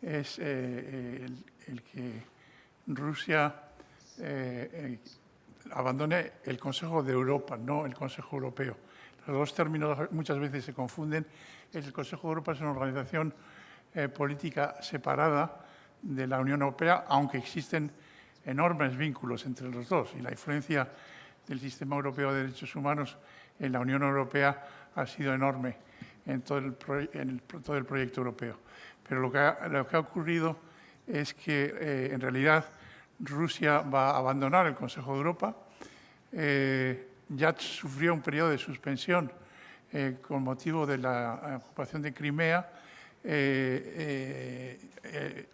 es el que Rusia abandone el Consejo de Europa, no el Consejo Europeo. Los dos términos muchas veces se confunden. El Consejo de Europa es una organización política separada de la Unión Europea, aunque existen enormes vínculos entre los dos y la influencia del sistema europeo de derechos humanos en la Unión Europea ha sido enorme en todo el proyecto europeo. Pero lo que ha ocurrido es que en realidad Rusia va a abandonar el Consejo de Europa. Ya sufrió un periodo de suspensión con motivo de la ocupación de Crimea.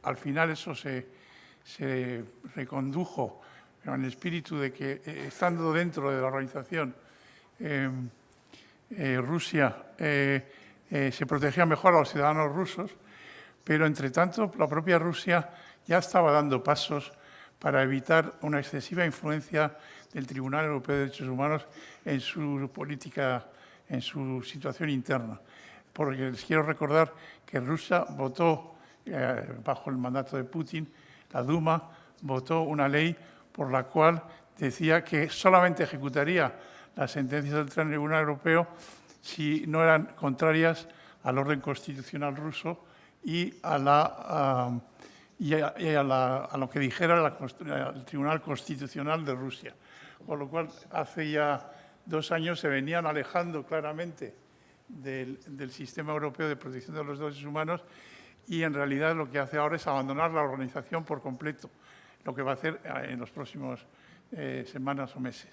Al final eso se recondujo en el espíritu de que, estando dentro de la organización, Rusia se protegía mejor a los ciudadanos rusos, pero, entre tanto, la propia Rusia ya estaba dando pasos para evitar una excesiva influencia del Tribunal Europeo de Derechos Humanos en su política, en su situación interna. Porque les quiero recordar que Rusia votó, bajo el mandato de Putin, la Duma votó una ley por la cual decía que solamente ejecutaría las sentencias del Tribunal Europeo si no eran contrarias al orden constitucional ruso y a lo que dijera el Tribunal Constitucional de Rusia. Con lo cual, hace ya 2 años se venían alejando claramente del sistema europeo de protección de los derechos humanos y, en realidad, lo que hace ahora es abandonar la organización por completo, lo que va a hacer en los próximos semanas o meses.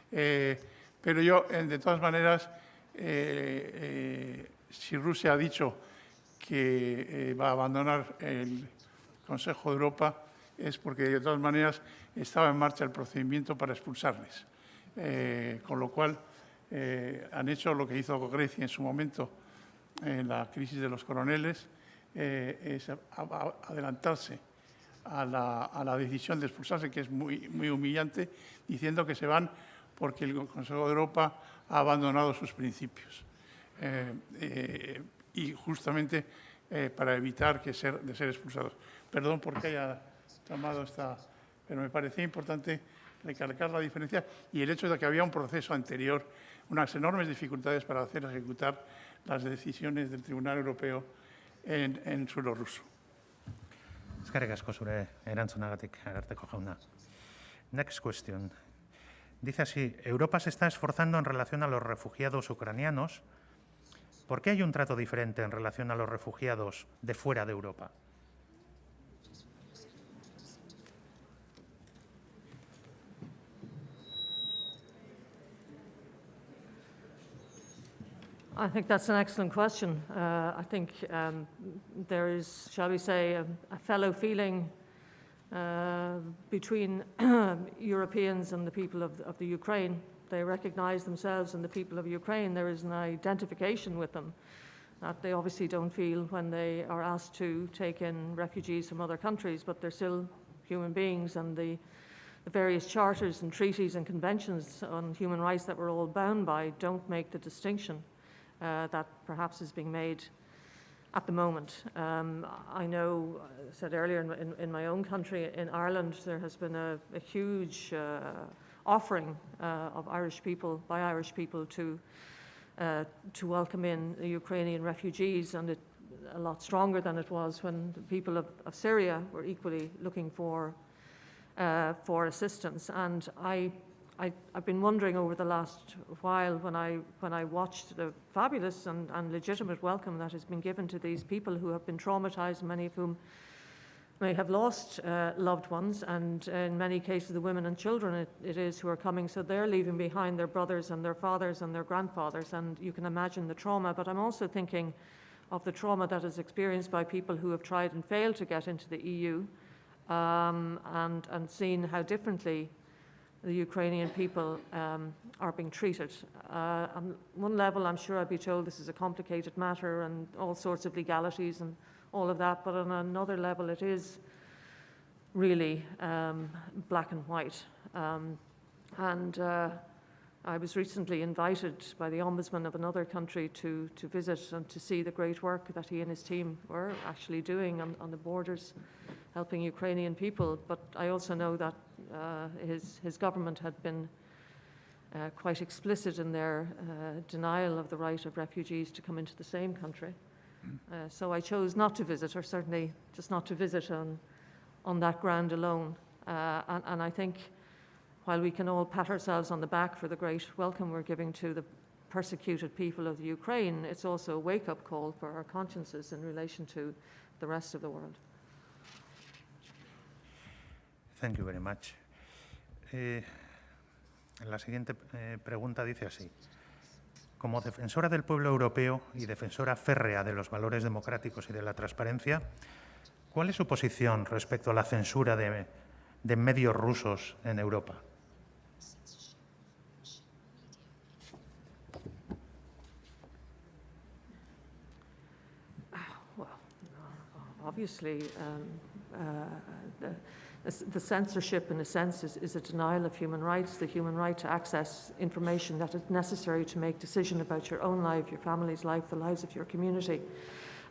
Pero yo, de todas maneras, si Rusia ha dicho que va a abandonar el Consejo de Europa, es porque, de todas maneras, estaba en marcha el procedimiento para expulsarles. Con lo cual, han hecho lo que hizo Grecia en su momento en la crisis de los coroneles, es adelantarse a la decisión de expulsarse, que es muy humillante, diciendo que se van porque el Consejo de Europa ha abandonado sus principios. Y justamente para evitar de ser expulsados. Perdón porque haya tomado esta... Pero me parecía importante recalcar la diferencia y el hecho de que había un proceso anterior, unas enormes dificultades para hacer ejecutar las decisiones del Tribunal Europeo en suelo ruso. Eskerrik asko zure erantzunagatik, Ararteko jauna. Next question. Dice así: Europa se está esforzando en relación a los refugiados ucranianos. ¿Por qué hay un trato diferente en relación a los refugiados de fuera de Europa? I think that's an excellent question. I think there is, shall we say, a fellow feeling between Europeans and the people of the Ukraine. They recognize themselves and the people of Ukraine. There is an identification with them that they obviously don't feel when they are asked to take in refugees from other countries, but they're still human beings, and the various charters and treaties and conventions on human rights that we're all bound by don't make the distinction that perhaps is being made at the moment. I know, I said earlier, in my own country, in Ireland, there has been a huge offering of Irish people, by Irish people, to welcome in the Ukrainian refugees, and a lot stronger than it was when the people of Syria were equally looking for assistance. And I've been wondering over the last while, when I watched the fabulous and legitimate welcome that has been given to these people who have been traumatized, many of whom may have lost loved ones, and in many cases the women and children it is who are coming, so they're leaving behind their brothers and their fathers and their grandfathers, and you can imagine the trauma. But I'm also thinking of the trauma that is experienced by people who have tried and failed to get into the EU, and seen how differently the Ukrainian people are being treated. On one level, I'm sure I'd be told this is a complicated matter and all sorts of legalities and all of that, but on another level, it is really black and white. I was recently invited by the Ombudsman of another country to visit and to see the great work that he and his team were actually doing on the borders, helping Ukrainian people. But I also know that his government had been quite explicit in their denial of the right of refugees to come into the same country. So I chose not to visit, or certainly just not to visit on that ground alone. And I think while we can all pat ourselves on the back for the great welcome we're giving to the persecuted people of the Ukraine, it's also a wake-up call for our consciences in relation to the rest of the world. Thank you very much. La siguiente pregunta dice así. Como defensora del pueblo europeo y defensora férrea de los valores democráticos y de la transparencia, ¿cuál es su posición respecto a la censura de medios rusos en Europa? Well, obviously, the censorship, in a sense, is a denial of human rights, the human right to access information that is necessary to make decisions about your own life, your family's life, the lives of your community,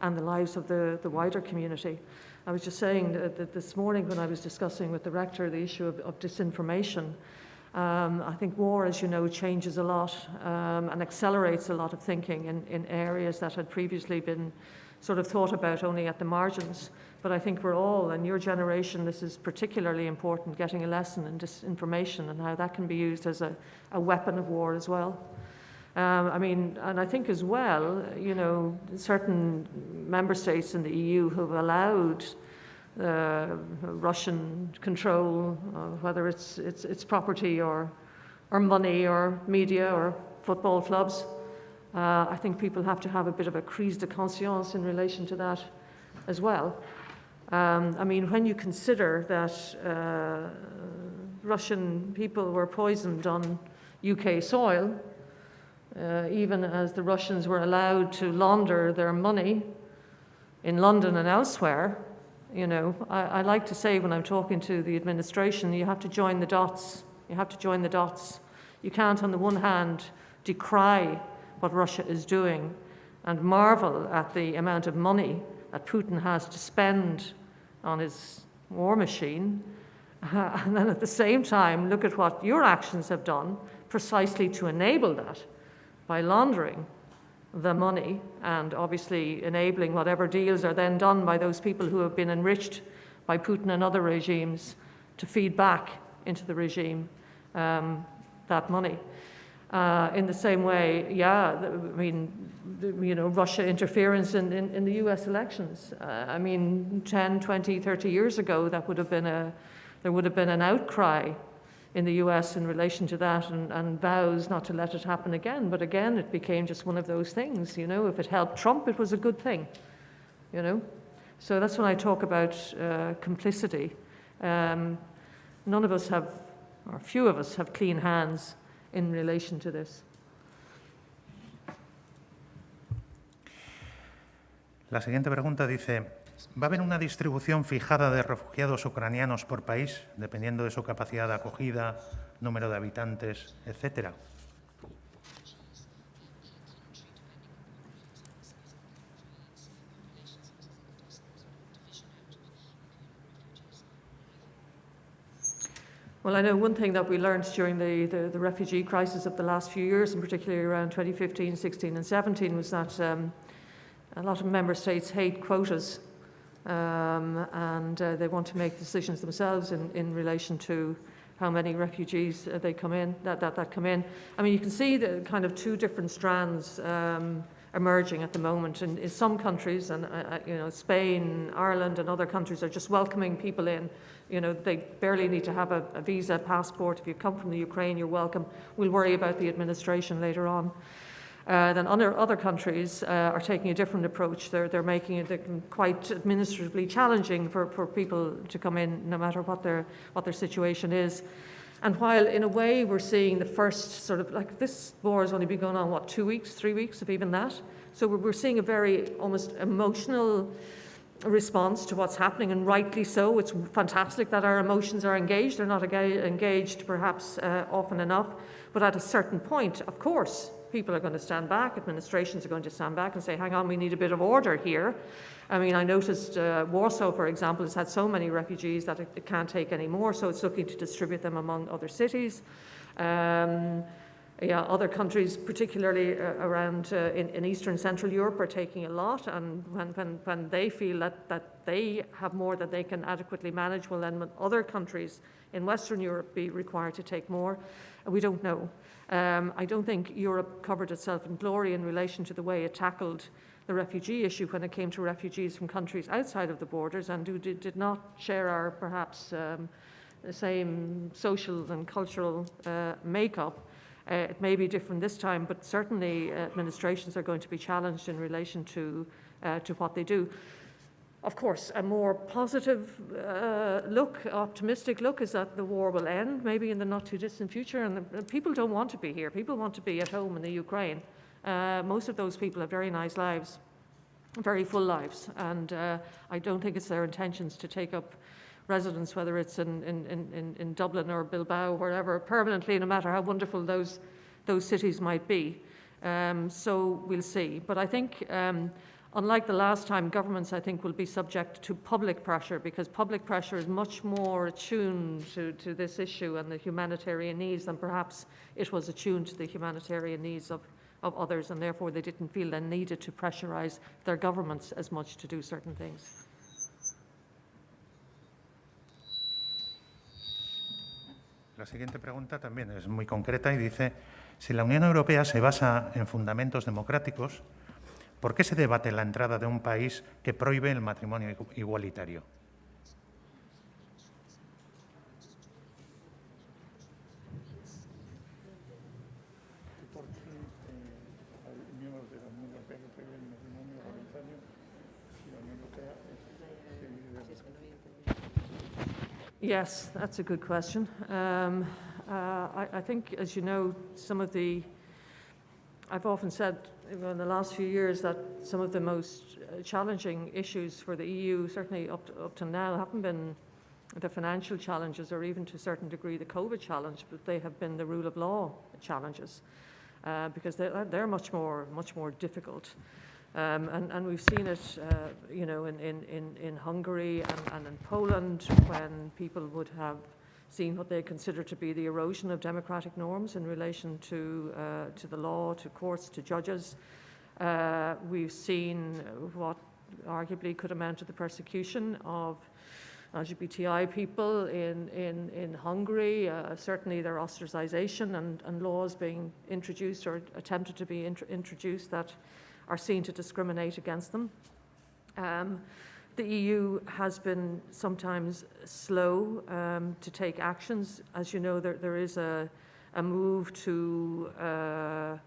and the lives of the wider community. I was just saying that this morning when I was discussing with the rector the issue of disinformation, I think war, as you know, changes a lot and accelerates a lot of thinking in areas that had previously been sort of thought about only at the margins. But I think we're all, and your generation, this is particularly important, getting a lesson in disinformation and how that can be used as a weapon of war as well. I mean, and I think as well, you know, certain member states in the EU who have allowed Russian control, whether it's property or money or media or football clubs. I think people have to have a bit of a crise de conscience in relation to that as well. I mean, when you consider that Russian people were poisoned on UK soil, even as the Russians were allowed to launder their money in London and elsewhere, you know, I like to say when I'm talking to the administration, you have to join the dots. You have to join the dots. You can't, on the one hand, decry what Russia is doing and marvel at the amount of money that Putin has to spend on his war machine, and then at the same time look at what your actions have done precisely to enable that by laundering the money and obviously enabling whatever deals are then done by those people who have been enriched by Putin and other regimes to feed back into the regime that money. In the same way, yeah, I mean, you know, Russia interference in the US elections. I mean, 10, 20, 30 years ago, there would have been an outcry in the US in relation to that, and vows not to let it happen again. But again, it became just one of those things, you know. If it helped Trump, it was a good thing, you know. So that's when I talk about complicity. None of us have, or few of us have clean hands in relation to this. La siguiente pregunta dice, ¿va a haber una distribución fijada de refugiados ucranianos por país, dependiendo de su capacidad de acogida, número de habitantes, etcétera? Well, I know one thing that we learned during the refugee crisis of the last few years, and particularly around 2015, 16 and 17, was that a lot of member states hate quotas, and they want to make decisions themselves in relation to how many refugees they come in, that come in. I mean, you can see the kind of two different strands emerging at the moment. In some countries, and you know, Spain, Ireland, and other countries are just welcoming people in. You know, they barely need to have a visa, passport. If you come from the Ukraine, you're welcome. We'll worry about the administration later on. Then other countries are taking a different approach. They're making it quite administratively challenging for people to come in, no matter what their situation is. And while in a way we're seeing the first sort of, like, this war has only been going on, what, 2 weeks, 3 weeks, if even that? So we're seeing a very almost emotional response to what's happening, and rightly so. It's fantastic that our emotions are engaged. They're not engaged perhaps often enough, but at a certain point, of course, people are going to stand back, administrations are going to stand back and say, hang on, we need a bit of order here. I mean, I noticed Warsaw, for example, has had so many refugees that it can't take any more, so it's looking to distribute them among other cities. Yeah, other countries, particularly around in Eastern Central Europe, are taking a lot, and when they feel that they have more that they can adequately manage, well, then other countries in Western Europe be required to take more. We don't know. I don't think Europe covered itself in glory in relation to the way it tackled the refugee issue when it came to refugees from countries outside of the borders, and who did not share our perhaps the same social and cultural makeup. It may be different this time, but certainly administrations are going to be challenged in relation to what they do. Of course, a more positive optimistic look is that the war will end, maybe in the not too distant future, and people don't want to be here. People want to be at home in the Ukraine. Most of those people have very nice lives, very full lives, and I don't think it's their intentions to take up residence, whether it's in Dublin or Bilbao, wherever, permanently, no matter how wonderful those cities might be. So we'll see. But I think, unlike the last time, governments, I think, will be subject to public pressure, because public pressure is much more attuned to this issue and the humanitarian needs than perhaps it was attuned to the humanitarian needs of others, and therefore they didn't feel they needed to pressurise their governments as much to do certain things. La siguiente pregunta también es muy concreta y dice, si la Unión Europea se basa en fundamentos democráticos, ¿por qué se debate la entrada de un país que prohíbe el matrimonio igualitario? Yes, that's a good question. I think, as you know, I've often said in the last few years that some of the most challenging issues for the EU, certainly up to now, haven't been the financial challenges or even to a certain degree the COVID challenge, but they have been the rule of law challenges, because they're much more difficult. And we've seen it, you know, in Hungary and in Poland, when people would have seen what they consider to be the erosion of democratic norms in relation to the law, to courts, to judges. We've seen what arguably could amount to the persecution of LGBTI people in Hungary, certainly their ostracization and laws being introduced or attempted to be introduced that are seen to discriminate against them. The EU has been sometimes slow to take actions. As you know, there is a move to, I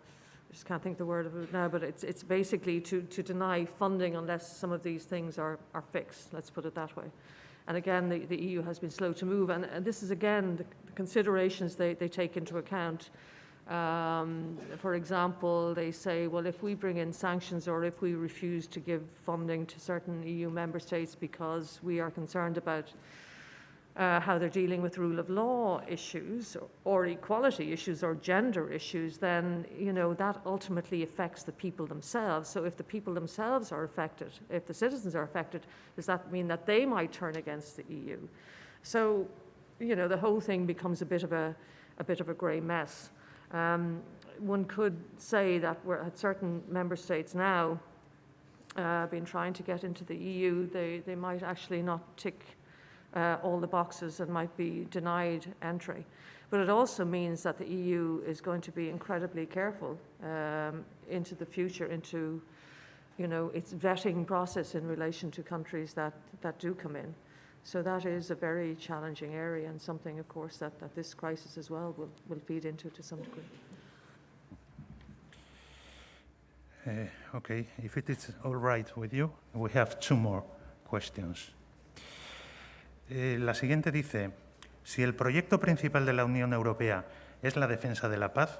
just can't think of the word of it now, but it's basically to deny funding unless some of these things are fixed, let's put it that way. And again, the EU has been slow to move. And this is, again, the considerations they take into account. For example, they say, well, if we bring in sanctions or if we refuse to give funding to certain EU member states because we are concerned about how they're dealing with rule of law issues or equality issues or gender issues, then, you know, that ultimately affects the people themselves. So if the people themselves are affected, if the citizens are affected, does that mean that they might turn against the EU? So, you know, the whole thing becomes a bit of a grey mess. One could say that we're at certain member states now been trying to get into the EU, they might actually not tick all the boxes and might be denied entry. But it also means that the EU is going to be incredibly careful into the future, into, you know, its vetting process in relation to countries that do come in. So that is a very challenging area and something, of course, that this crisis as well will feed into to some degree. Okay, if it is all right with you, we have two more questions. La siguiente dice, si el proyecto principal de la Unión Europea es la defensa de la paz,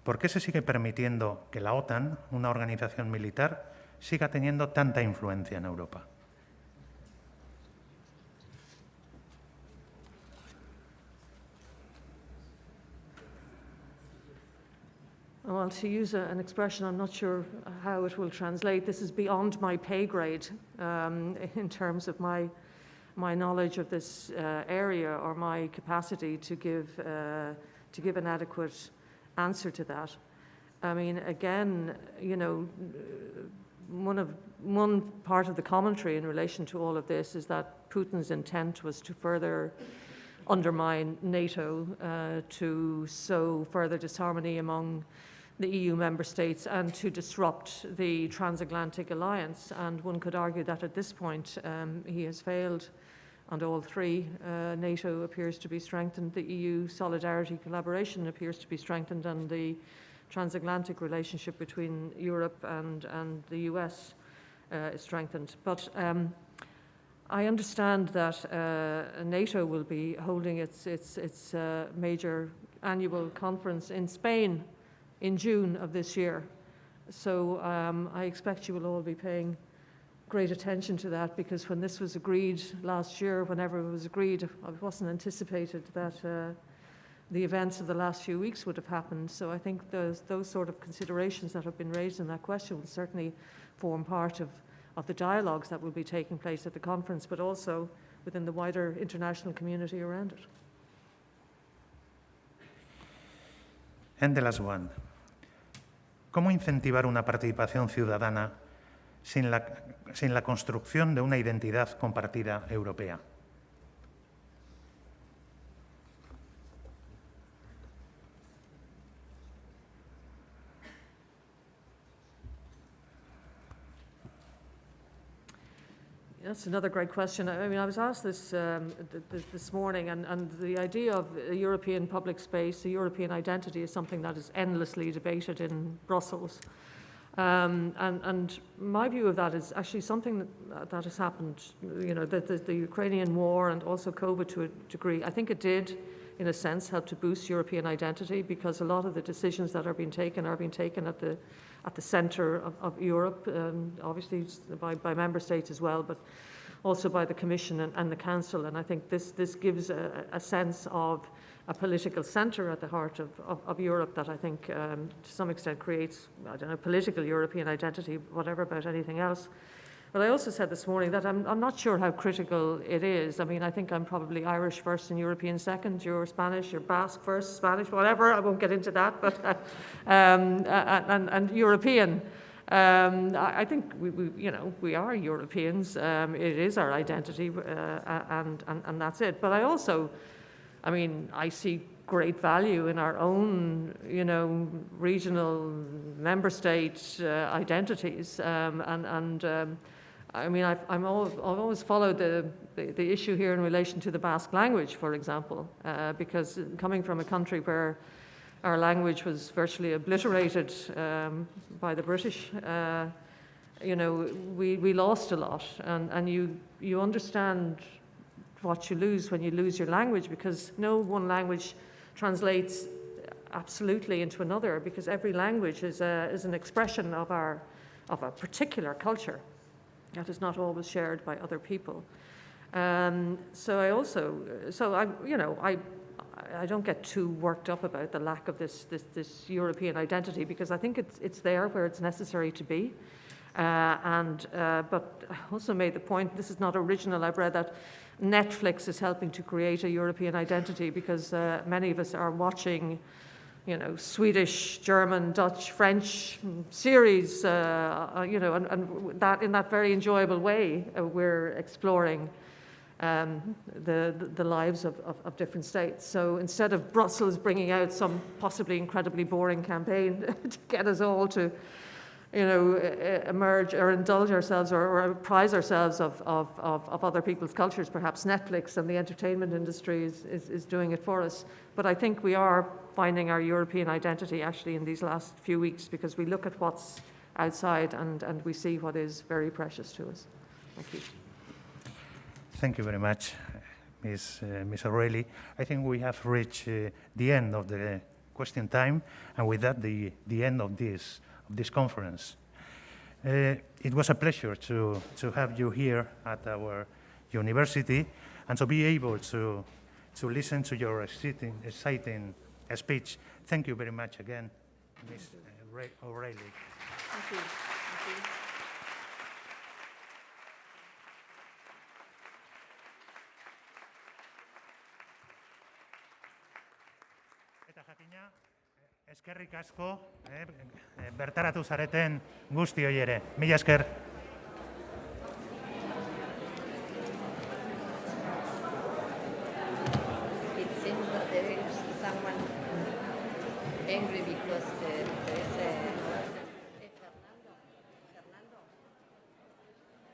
¿por qué se sigue permitiendo que la OTAN, una organización militar, siga teniendo tanta influencia en Europa? Well, to use an expression, I'm not sure how it will translate. This is beyond my pay grade in terms of my knowledge of this area or my capacity to give an adequate answer to that. I mean, again, you know, one part of the commentary in relation to all of this is that Putin's intent was to further undermine NATO, to sow further disharmony among the EU member states and to disrupt the transatlantic alliance. And one could argue that at this point he has failed on all three. NATO appears to be strengthened, the EU solidarity collaboration appears to be strengthened, and the transatlantic relationship between Europe and the US is strengthened. But I understand that NATO will be holding its major annual conference in Spain in June of this year. So I expect you will all be paying great attention to that, because when this was agreed last year, whenever it was agreed, it wasn't anticipated that the events of the last few weeks would have happened. So I think those sort of considerations that have been raised in that question will certainly form part of the dialogues that will be taking place at the conference, but also within the wider international community around it. And the last one. ¿Cómo incentivar una participación ciudadana sin la construcción de una identidad compartida europea? That's another great question. I mean, I was asked this this morning, and the idea of a European public space, a European identity, is something that is endlessly debated in Brussels. And my view of that is actually something that has happened, you know, the Ukrainian war and also COVID to a degree. I think it did, in a sense, help to boost European identity, because a lot of the decisions that are being taken at the centre of Europe, obviously by member states as well, but also by the Commission and the Council. And I think this gives a sense of a political centre at the heart of Europe that I think to some extent creates, I don't know, political European identity, whatever about anything else. But I also said this morning that I'm not sure how critical it is. I mean, I think I'm probably Irish first and European second. You're Spanish, you're Basque first, Spanish, whatever. I won't get into that. But and European. I think we are Europeans. It is our identity, and that's it. But I also, I mean, I see great value in our own, regional member state identities, and I mean, I've always followed the issue here in relation to the Basque language, for example, because coming from a country where our language was virtually obliterated by the British, you know, we lost a lot, and you understand what you lose when you lose your language, because no one language translates absolutely into another, because every language is an expression of a particular culture that is not always shared by other people. I don't get too worked up about the lack of this European identity, because I think it's there where it's necessary to be. But I also made the point, this is not original, I've read that Netflix is helping to create a European identity, because many of us are watching, you know, Swedish, German, Dutch, French series, you know, and that in that very enjoyable way, we're exploring the lives of different states. So instead of Brussels bringing out some possibly incredibly boring campaign to get us all to, you know, emerge or indulge ourselves or prize ourselves of other people's cultures, perhaps Netflix and the entertainment industry is doing it for us. But I think we are finding our European identity actually in these last few weeks, because we look at what's outside and we see what is very precious to us. Thank you. Thank you very much, Ms. O'Reilly. I think we have reached the end of the question time, and with that, the end of this conference. It was a pleasure to have you here at our university and to be able to listen to your exciting speech. Thank you very much again, Ms. O'Reilly. Thank you. Thank you. Eta jakina, eskerrik asko, bertaratu zareten guzti hori ere. Mila esker. It seems that there is someone angry because there is a